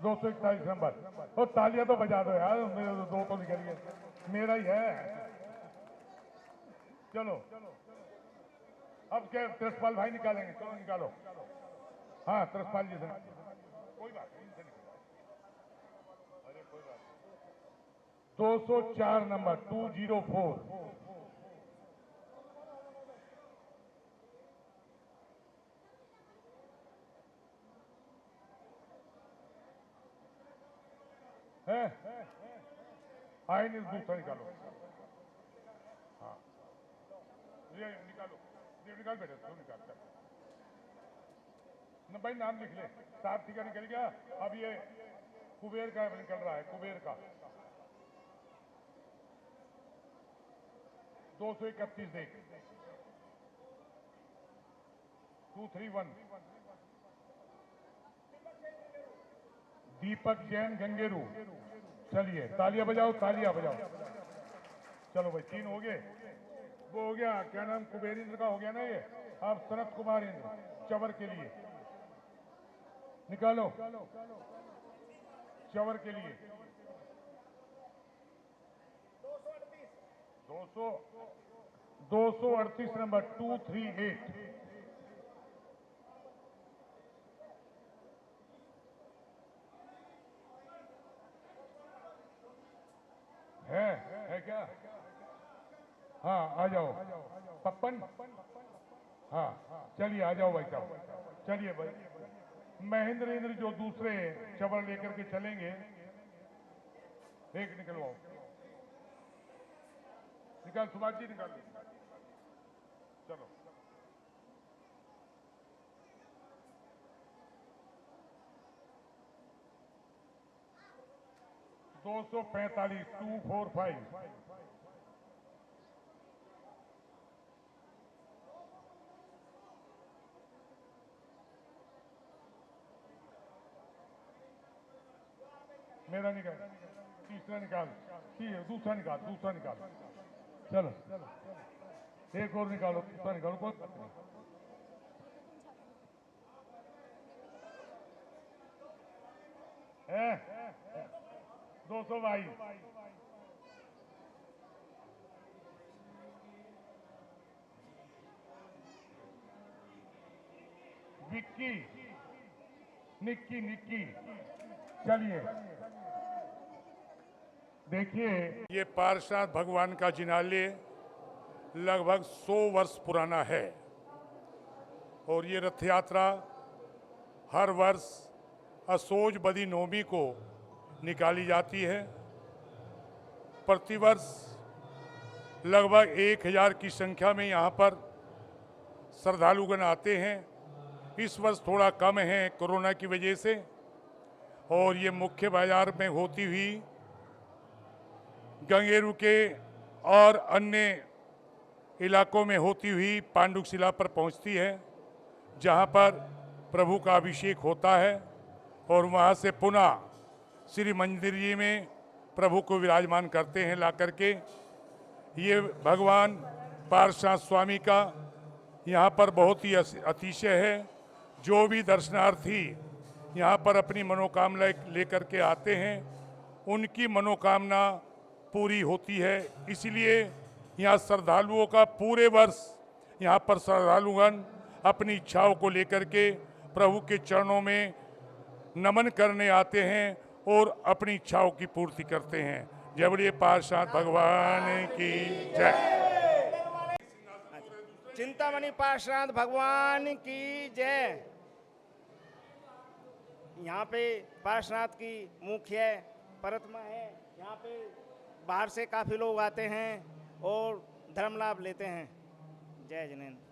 241 नंबर। और तालियां तो बजा दो यार, मेरे दो तो निकल गए, मेरा ही है। चलो अब क्या तरसपाल भाई निकालेंगे, चलो निकालो। हाँ तरसपाल जी से कोई बात नहीं, इनसे निकालो। अरे कोई बात नहीं। 204 नंबर 204 है। आइन दूसरा निकालो। हाँ ये निकालो, ये निकाल बेटे, तू निकाल न भाई, नाम लिख ले। साफ टीका निकल गया। अब ये कुबेर का निकल रहा है, कुबेर का 231 देख 231 दीपक जैन गंगेरू। चलिए तालियां बजाओ, तालियां बजाओ। चलो भाई 3 हो गए, वो हो गया क्या नाम, कुबेर इंद्र का हो गया ना ये। अब सनत कुमार इंद्र चवर के लिए निकालो, चवर के लिए 238 नंबर 238 है क्या? हाँ आ जाओ 56। हाँ चलिए आ जाओ भाई साहब। चलिए भाई महेंद्र इंद्र जो दूसरे चवर लेकर के चलेंगे, एक निकलवाओ, निकाल सुभाष जी निकाल। चलो 245 245 मेरा निकाल, तीसरा निकाल, दूसरा निकाल, दूसरा निकाल। चलो एक और निकालो, दूसरा निकालो, कोई बात नहीं। है 222 विक्की निक्की निक्की। चलिए देखिए, ये पार्षद भगवान का जिनालय लगभग 100 वर्ष पुराना है और ये रथ यात्रा हर वर्ष असोज बदी नवमी को निकाली जाती है। प्रतिवर्ष लगभग 1000 की संख्या में यहाँ पर श्रद्धालुगण आते हैं। इस वर्ष थोड़ा कम है कोरोना की वजह से, और ये मुख्य बाजार में होती हुई गंगेरू के और अन्य इलाकों में होती हुई पांडुक शिला पर पहुंचती है, जहां पर प्रभु का अभिषेक होता है और वहां से पुनः श्री मंदिर जी में प्रभु को विराजमान करते हैं ला करके। ये भगवान पार्षद स्वामी का यहाँ पर बहुत ही अतिशय है। जो भी दर्शनार्थी यहाँ पर अपनी मनोकामना लेकर के आते हैं, उनकी मनोकामना पूरी होती है। इसलिए यहाँ श्रद्धालुओं का पूरे वर्ष यहाँ पर श्रद्धालुगण अपनी इच्छाओं को लेकर के प्रभु के चरणों में नमन करने आते हैं और अपनी इच्छाओं की पूर्ति करते हैं। जय बोलिए पार्षद भगवान की जय। चिंतामणि पार्षद भगवान की जय। यहाँ पे पार्श्वनाथ की मुख्य प्रतिमा है। यहाँ पे बाहर से काफी लोग आते हैं और धर्म लाभ लेते हैं। जय जिनेन्द्र।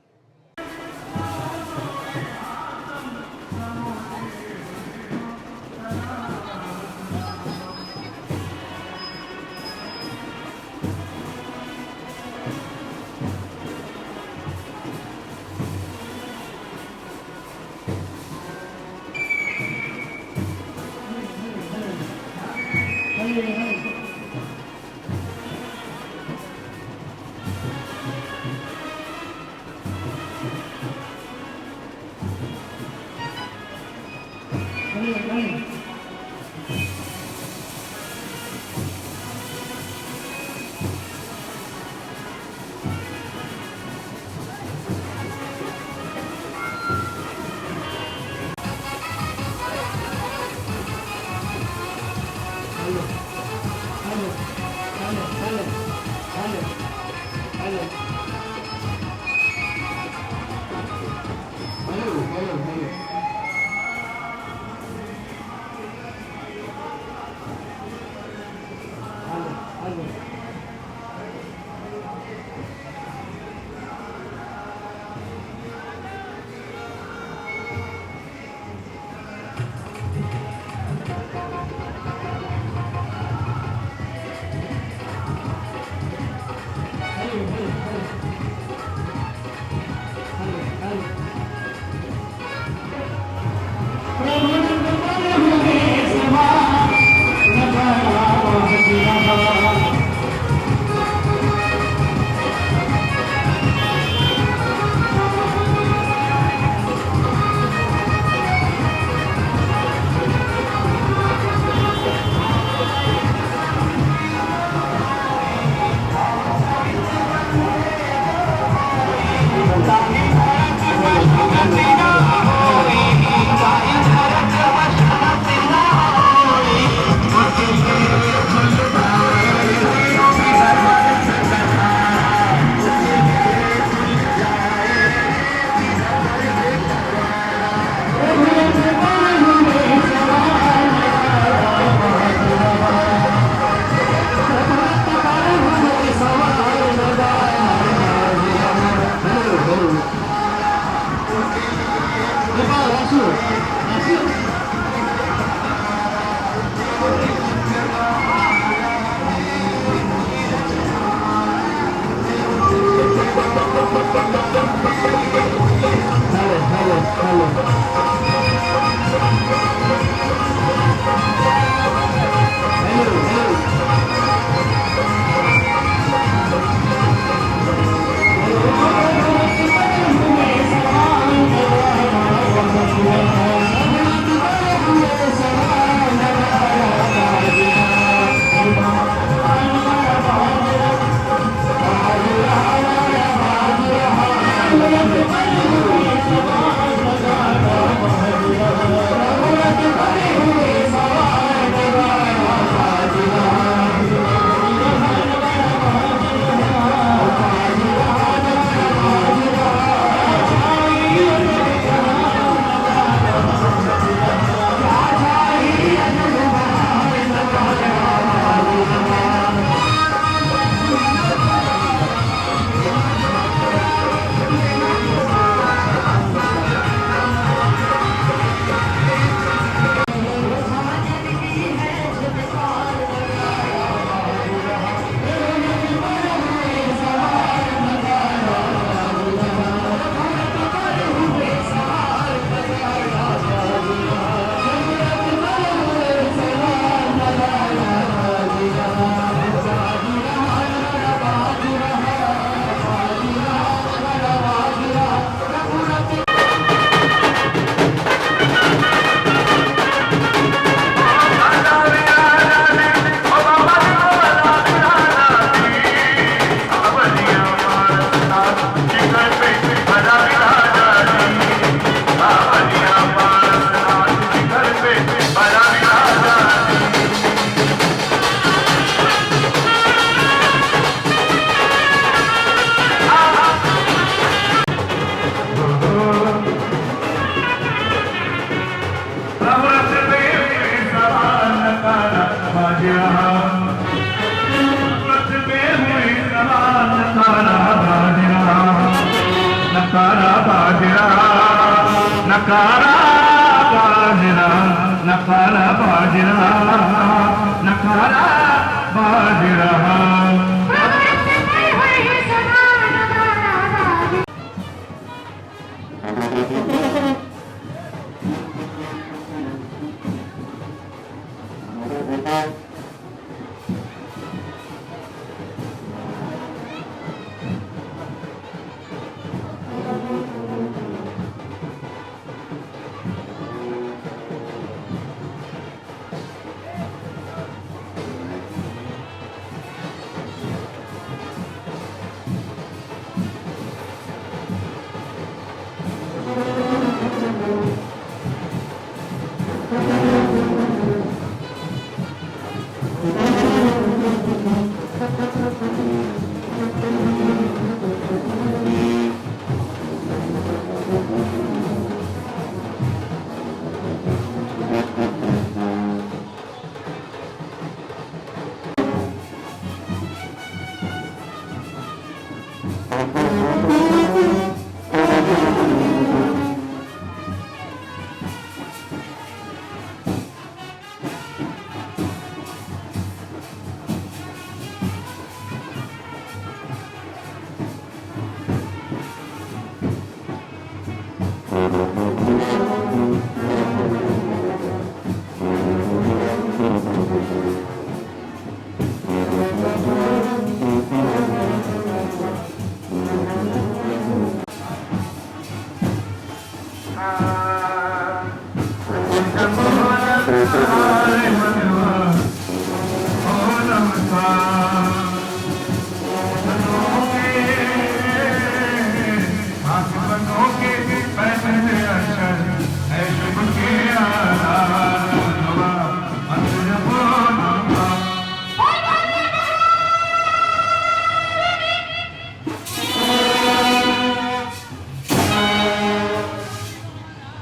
नकारा बाजरा नकारा बाजरा नकारा बाजरा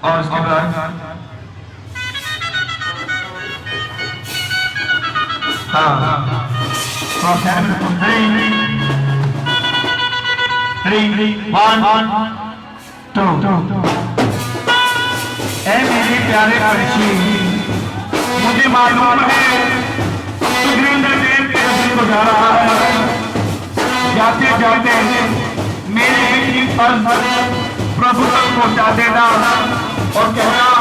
और उसके बाद मेरे प्यारे पर्ची मुझे मालूम है सुरेंद्र देव कैसे बजा रहा है जाते जाते मेरे एक फर्ज प्रभु तक पहुंचा देना और कहना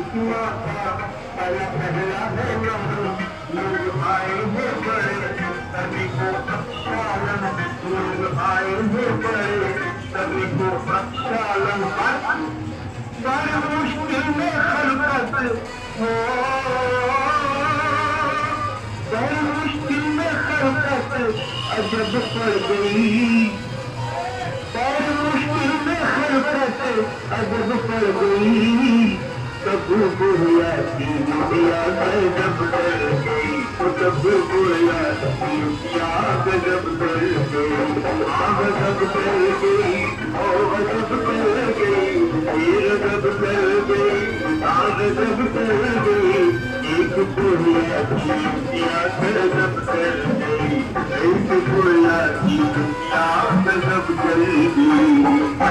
खुशियाँ का पहला है लोग आए हैं बड़े सभी को प्रक्षालन लोग आए हैं बड़े सभी को प्रक्षालन बड़े मुश्किल में खलकत हो बड़ी मुश्किल में खलकत अजब पड़ गई बड़ी मुश्किल में खलकत अजब पड़ गई तब बोया दुनिया गजब कर गई तब बोया दुनिया गजब कर गई गजब कर गई गजब कर गई गजब कर गई गजब कर गई एक बोया दुनिया गजब कर गई एक बोया दुनिया गजब कर गई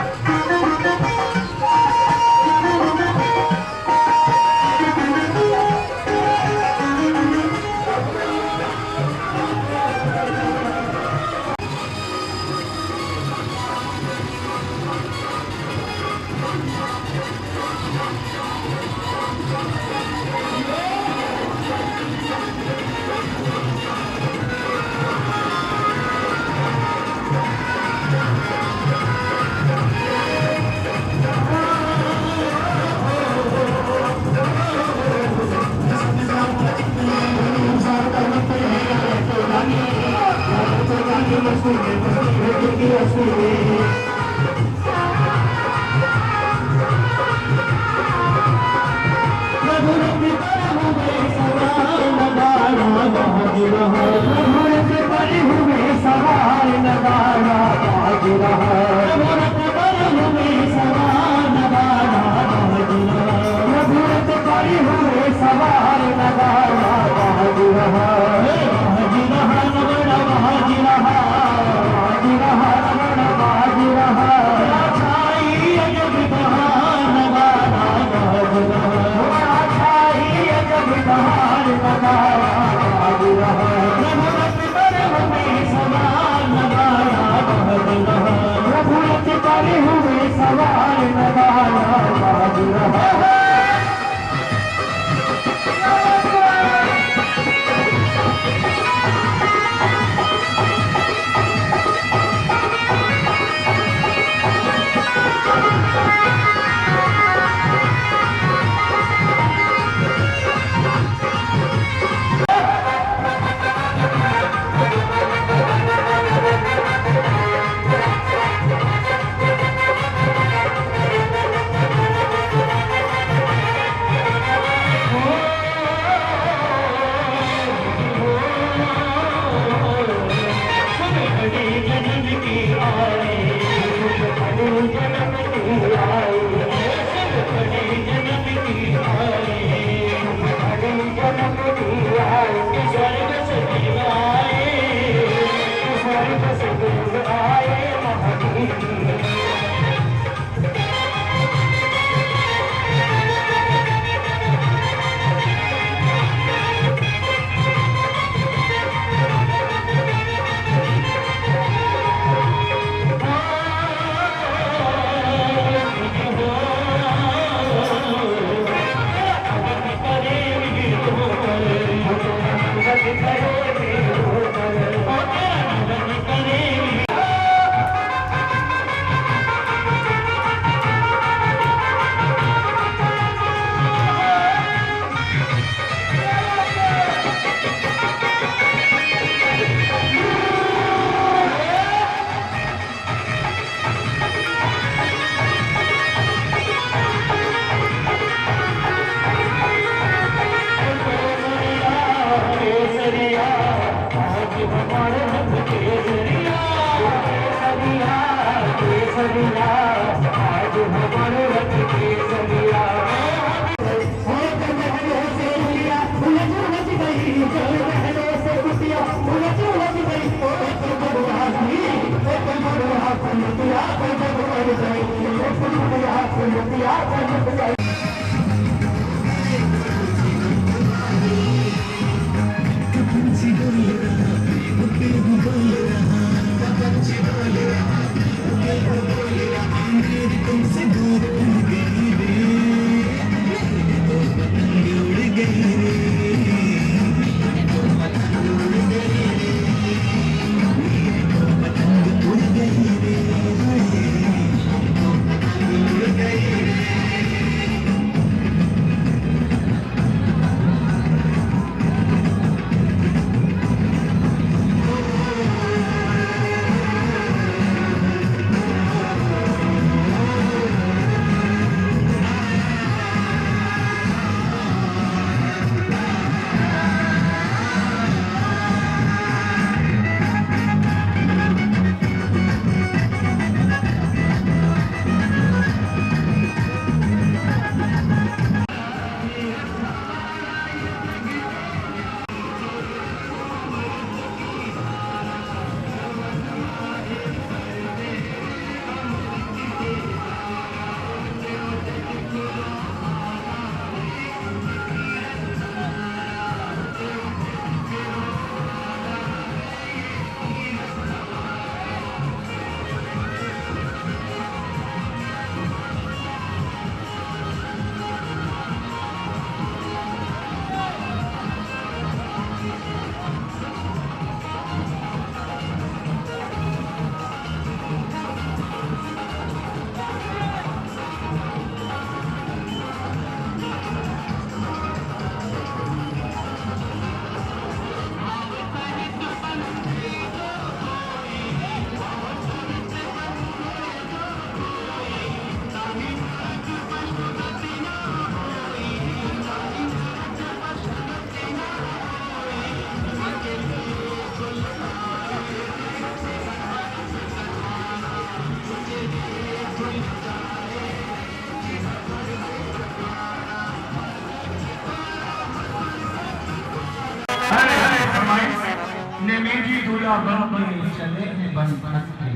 राजा बन के चले हैं बन बन के।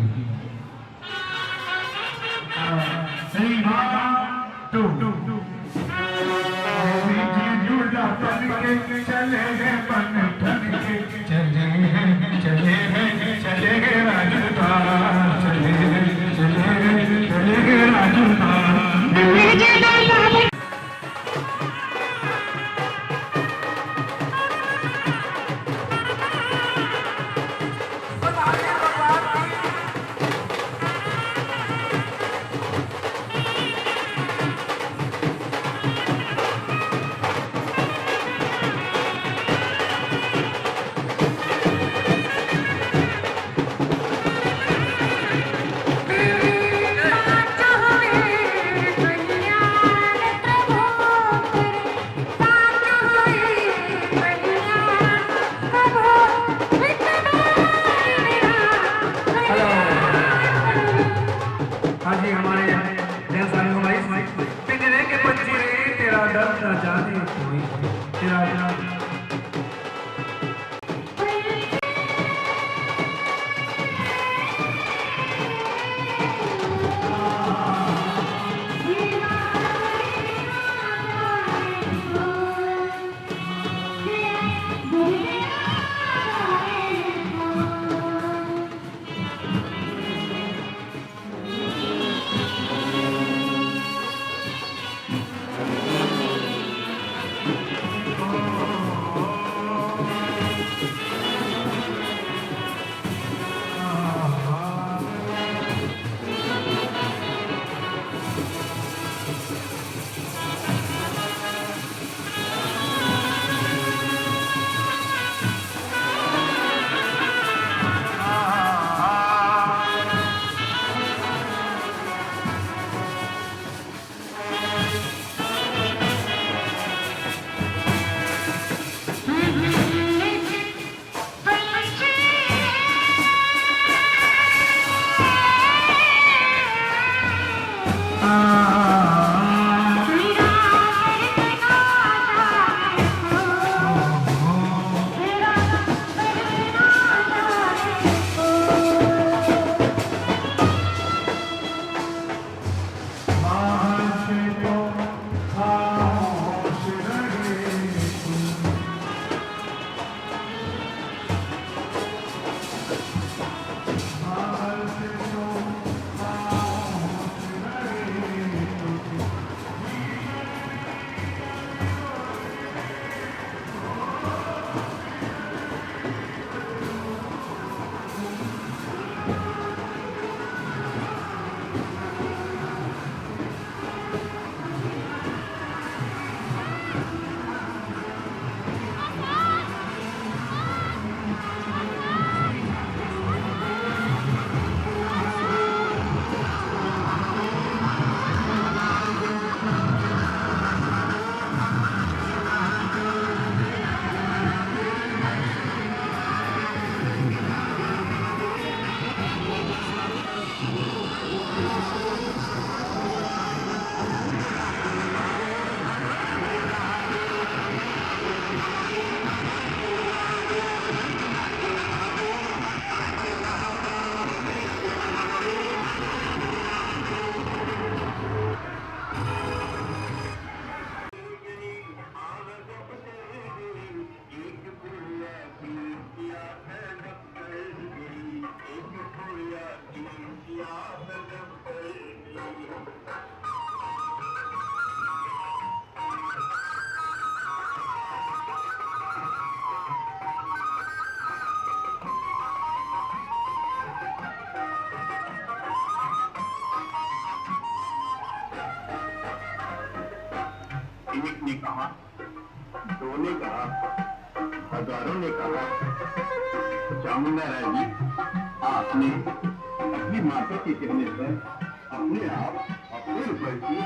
Three, 1, 2 जुड़ा बन के चले हैं बन बन के, चले हैं राजस्थान, चले हैं राजस्थान। एक ने कहा, दो ने कहा, हजारों ने कहा, चामुंडा राय जी, आपने अपनी माता के कहने पर अपने आप अपने ऊपर की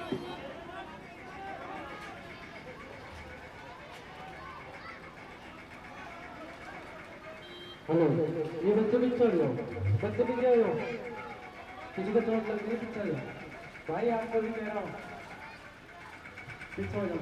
हेलो, ये बच्चे पीछे छोड़ दो, बच्चे पीछे हो, किसी को चोट लग गई पीछे हो, भाई आपको भी कह रहा हूँ, पीछे हो जाओ,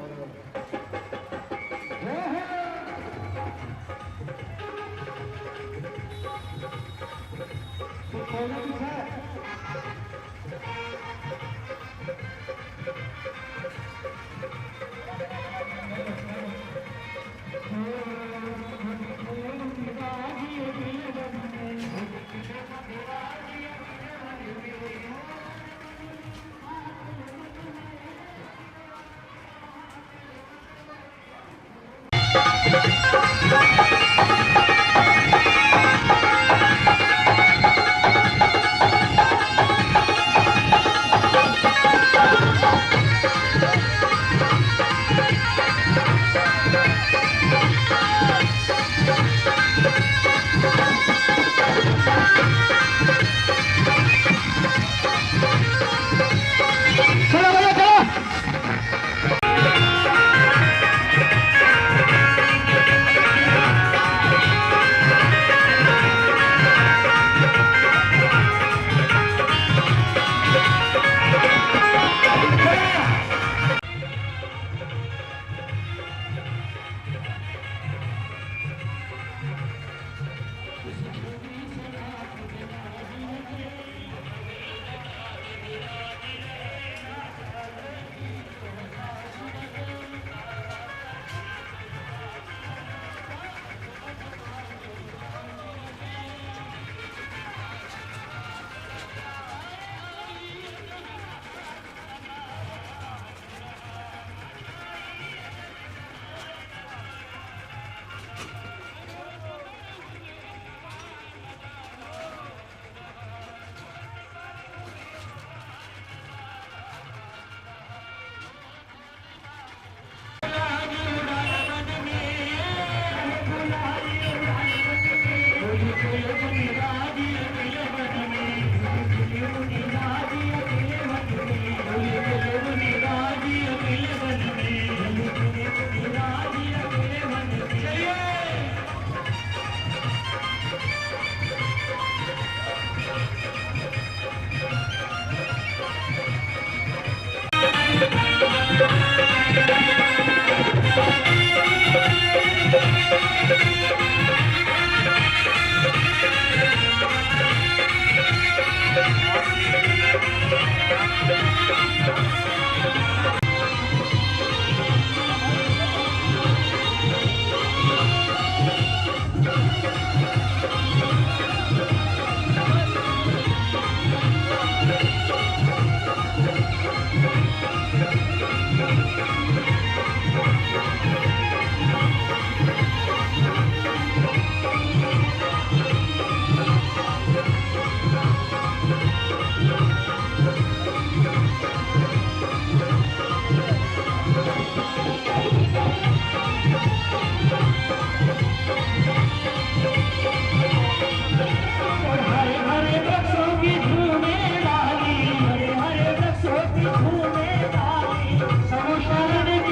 समुद्र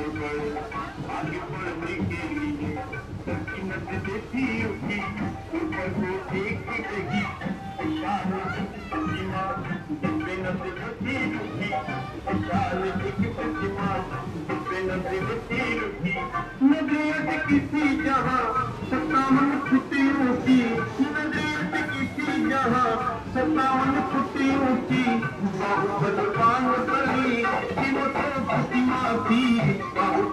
आगे बढ़ने के लिए कीमत देती होगी ऊपर को एक रही प्रतिमा बेनत होती होगी शान एक प्रतिमा बेनत होती होगी नजरियत किसी जहाँ सत्तावन फुटियों की नजरियत किसी जहाँ सत्तावन फुटियों की बलवान बली कि वो तो प्रतिमा थी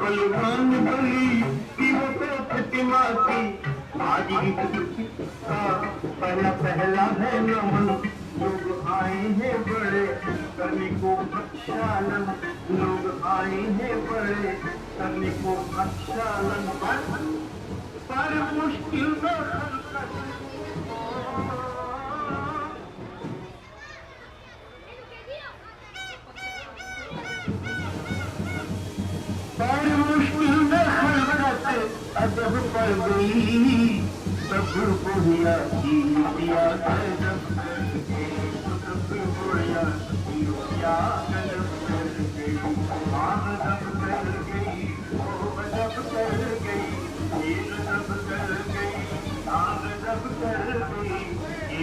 बलवान बली कि वो तो प्रतिमा थी आज का पहला है नमन लोग आए हैं बड़े करने को प्रक्षालन लोग आए हैं बड़े करने को प्रक्षालन पर मुश्किल में पर मुश्किल में खलबत अदब पड़ गई सब्र बुढ़िया की दिया गजब करके सब्र बुढ़िया की दिया गजब करके गजब कर गई वो गजब कर गई ये गजब कर गई गजब कर गई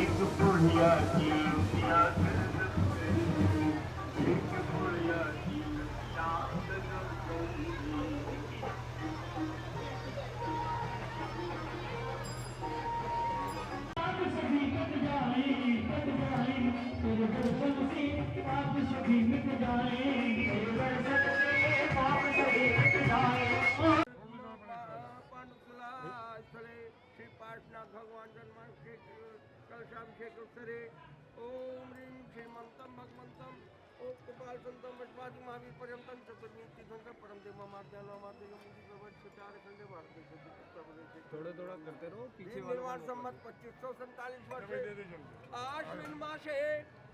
एक बुढ़िया की दिया गजब कर गई एक बुढ़िया की दिया गजब कर गई स्थले श्री पार्श्वनाथ भगवान जन्माभिषेक कलशाभिषेक अवसरे ओम ह्रीं श्रीमंतम भगवंतम ओम गोपाल संतम वैष्णवादि महावीर पर्यंतम चतुर्मी तीर्थंकर परम देव मार्दयान मार्दय मुनि प्रवच चार खंडे भारत थोड़ा थोड़ा करते रहो पीछे निर्वाण संमत 2547 वर्ष आश्विन मासे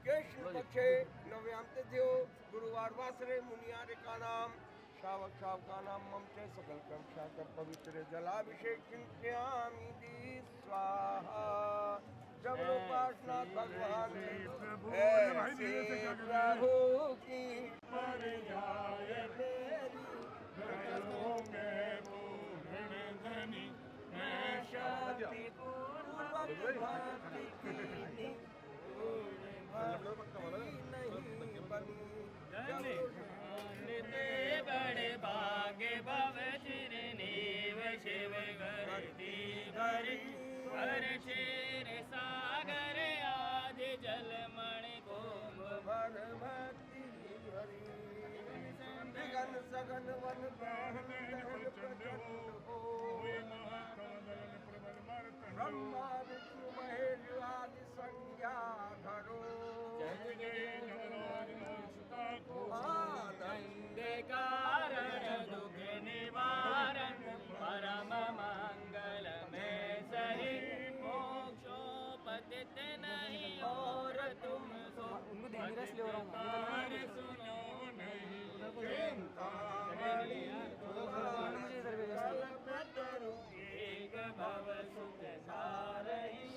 कृष्ण पक्षे नव्याम तिथ्यो गुरुवार वासरे मुनियारे का नाम श्रावक का नाम मम च सकल कर्म कर पवित्र जलाभिषेक चिंत्यामि दी स्वाहा जब पार्श्वनाथ भगवान ऐसे प्रभु की मर जाए तेरी घरों में पूर्ण धनी मैं शांति पूर्वक भक्ति की नहीं बनी बड़े भाग्य भव चिरनीव शिव करती घरी हर शेर सागर आदि जल मणि कुंभ भर भक्ति हरि गगन सगन वन दहन दहन प्रचंड हो ब्रह्मा विष्णु महेश आदि संज्ञा धरो आनंद कारण दुख निवारण परम मंगल में सही मोक्षोपतित नहीं और तुम पुकार सुनो नहीं एक भव सुख सारही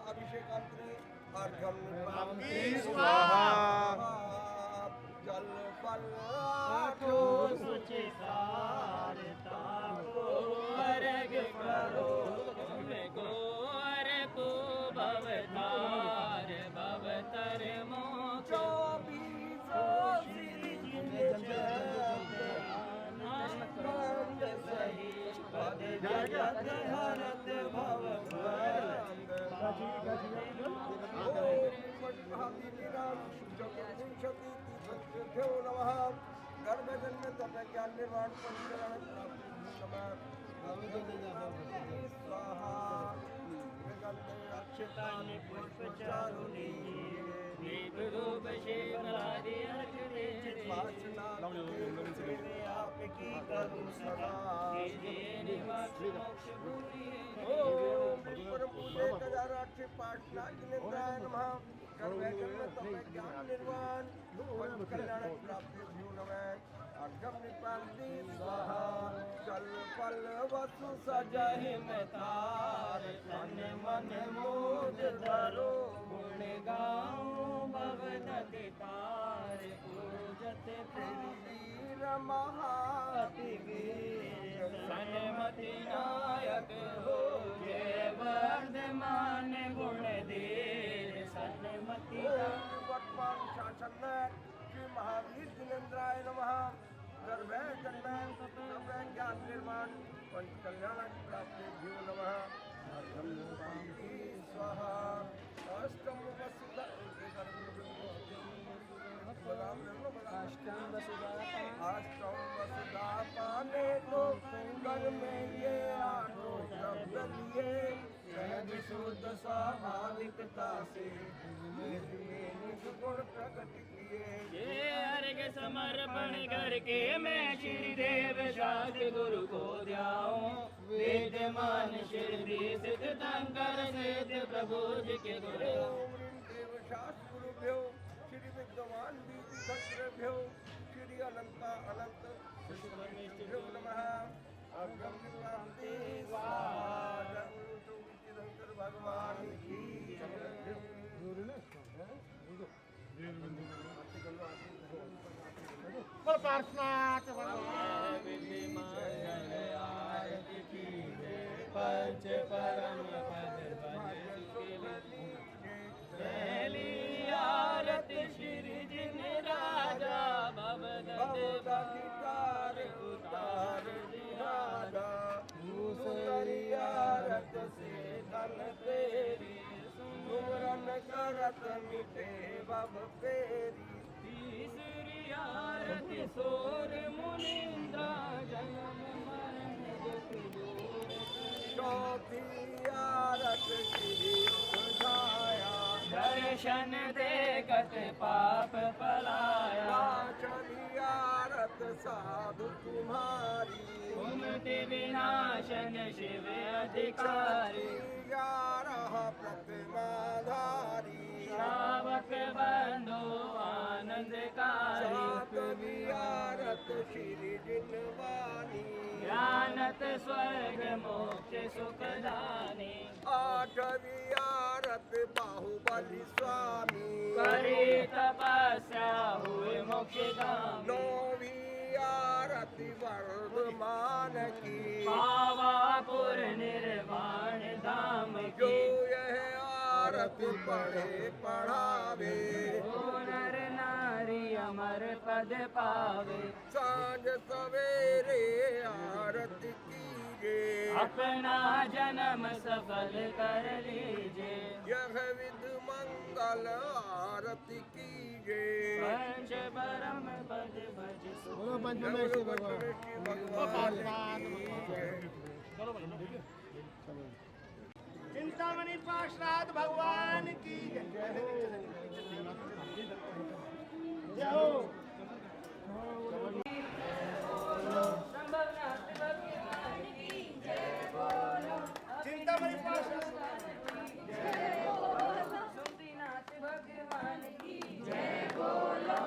अभिषेकांतरे अर्घ्यम निपाति स्वाहा जल फल आठो सुचि सारता को अर्घ करो गोर को भवतार भवतर मोक्ष जगत हरत भव गर्भजन्म तप ज्ञान निर्माण पंचरण स्वाहा अक्षतानि पुष्पचारुणी दीप धूप शेवलादि अर्घ दे आपकी करूं सदा कीजिए निवास मोक्ष भूमि परम पूज्य गजाराक्षी पाटना जिनेन्द्राय नमः गर्भजन्म तप ज्ञान निर्माण पंच कल्याण प्राप्ति भ्यो नमः अर्घ्यम निपाति स्वाहा जल फल वसु सजहि मतार तन मन मोद धरो गुण गाऊं भवदति तार पूजत वीर महाति वीर सन्मति नायक हो जय वर्धमान गुण दे सन्मति वर्तमान शासन श्री महावीर जिनेन्द्राय नमः गर्भे जन्म तपे ज्ञान निर्माण पंच कल्याण प्राप्ति भ्यो नमः अर्घ्यम निपाति स्वाहा अष्टम वसुधा अष्टम वसुधा पाने को कर में ये आठों शब्द दिए सहज शुद्ध स्वाभाविकता से गुण प्रकट किए ये अर्घ समर्पण करके मैं श्री देव शास्त्र गुरु को ध्याऊं विद्यमान शिरडी सिद्ध शंकर सिद्ध प्रभु जी के गुरु देव शास्त्र गुरुभ्यो श्री विद्यमान बीज भद्रभ्यो श्री अनंता अनंत भ्यो नमः अर्घ्यम निपाति स्वाहा शंकर भगवान की पंच परम पद पहली आरती श्री जिन राजा भवदत्तार उतार राजा दूसरी आरत से धन तेरी सुमरन करत मिटे बब फेरी तीसरी आरती सोर मुनिंद्रा जन्म मरण दुख दूर चौथी आरत श्री सुधाया दर्शन देखत पाप पलाया पांचवी आरत साधु तुम्हारी कुमति विनाशन शिव अधिकारी 11 प्रतिमाधारी श्रावक बंधु आनंदकारी सातवीं आरत श्री जिनवानी ज्ञानत स्वर्ग मोक्ष सुखदानी 8वीं आरत बाहुबली स्वामी करी तपस्या हुए मोक्षधाम 9वीं आरत वर्धमान की पावापुर निर्वाण धाम जो की यह आरत पढ़े पढ़ावे नर नारी अमर पद पावे सांझ सवेरे आरत कीजे अपना जन्म सफल कर लीजिए यह विध मंगल आरत कीजे पंच परम पद भज भगवान की जय। चिंतामणि पार्षद भगवान की जय हो। चिंतामणि पार्षद भगवान की जय बोलो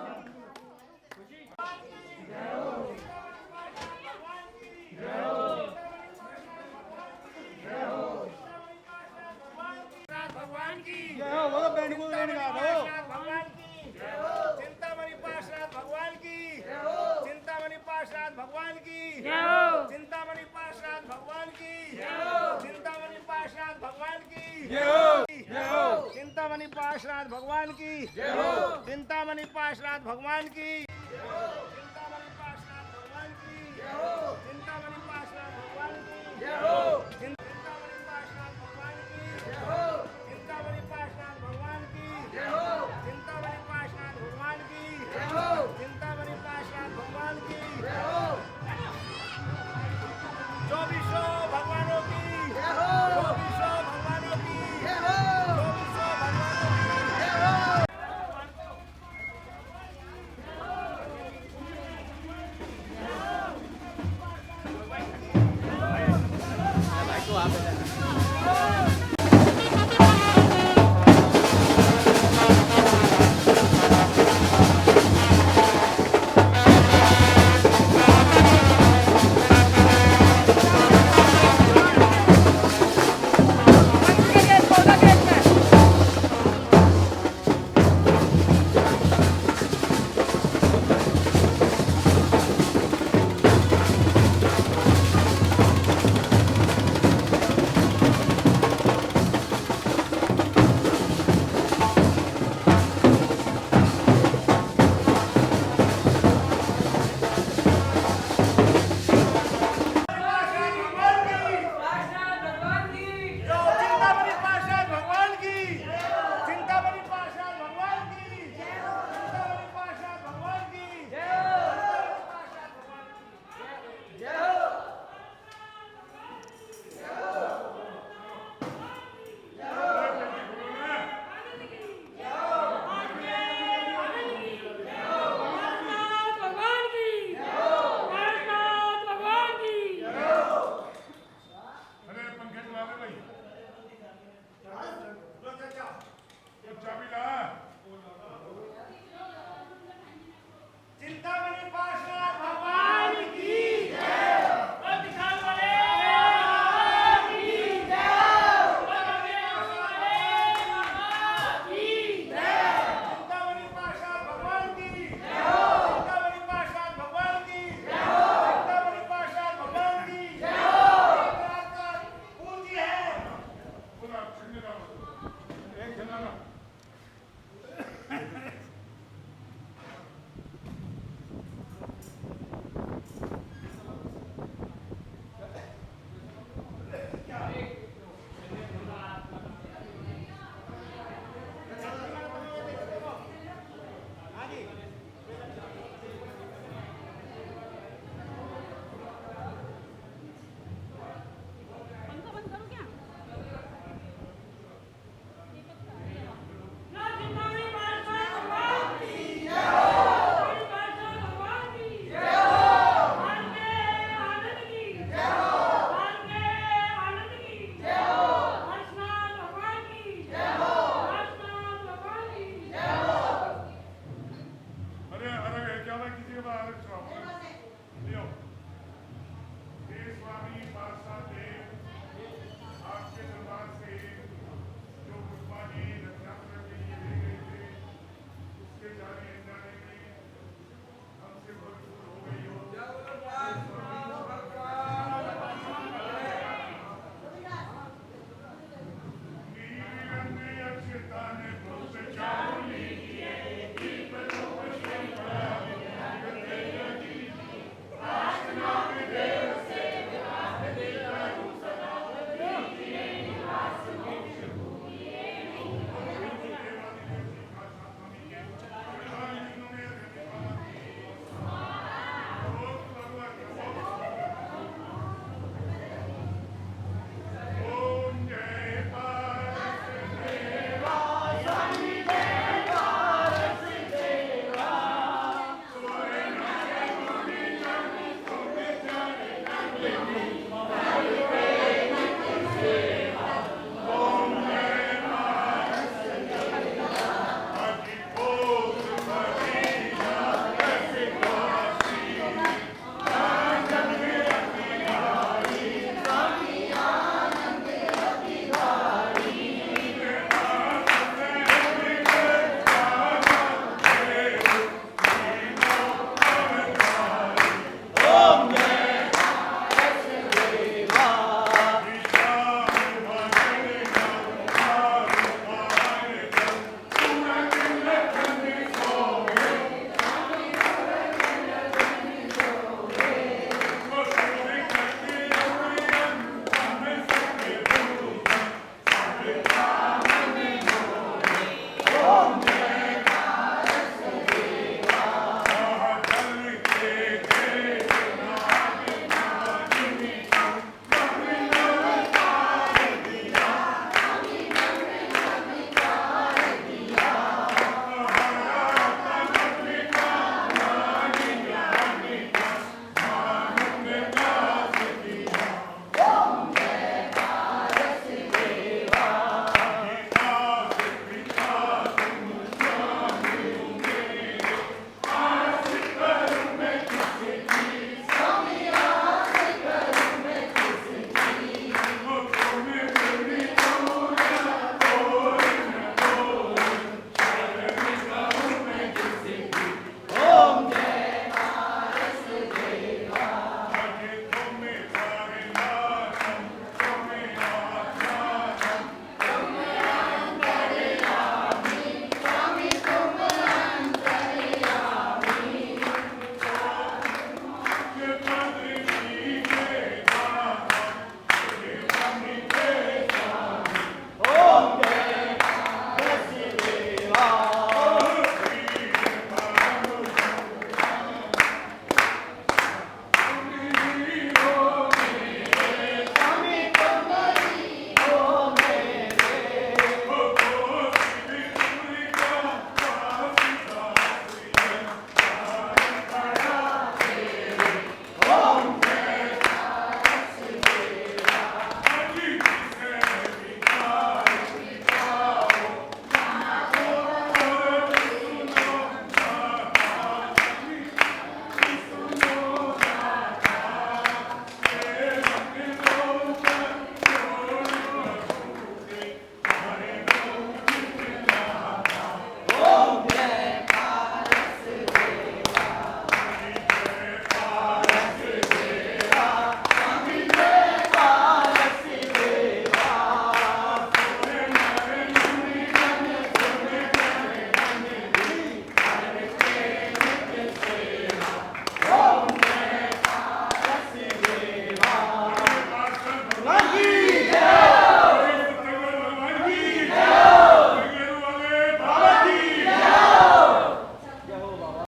चिंतामणि पार्श्वनाथ भगवान की, चिंतामणि पार्श्वनाथ भगवान की, चिंतामणि पार्श्वनाथ भगवान की, चिंतामणि पार्श्वनाथ भगवान की, चिंतामणि पार्श्वनाथ भगवान की, चिंतामणि पार्श्वनाथ भगवान की, चिंतामणि पार्श्वनाथ भगवान की, चिंतामणि पार्श्वनाथ भगवान की, 24 भगवानों की, 24 भगवानों की, 24 भगवानों की। भाई तो आप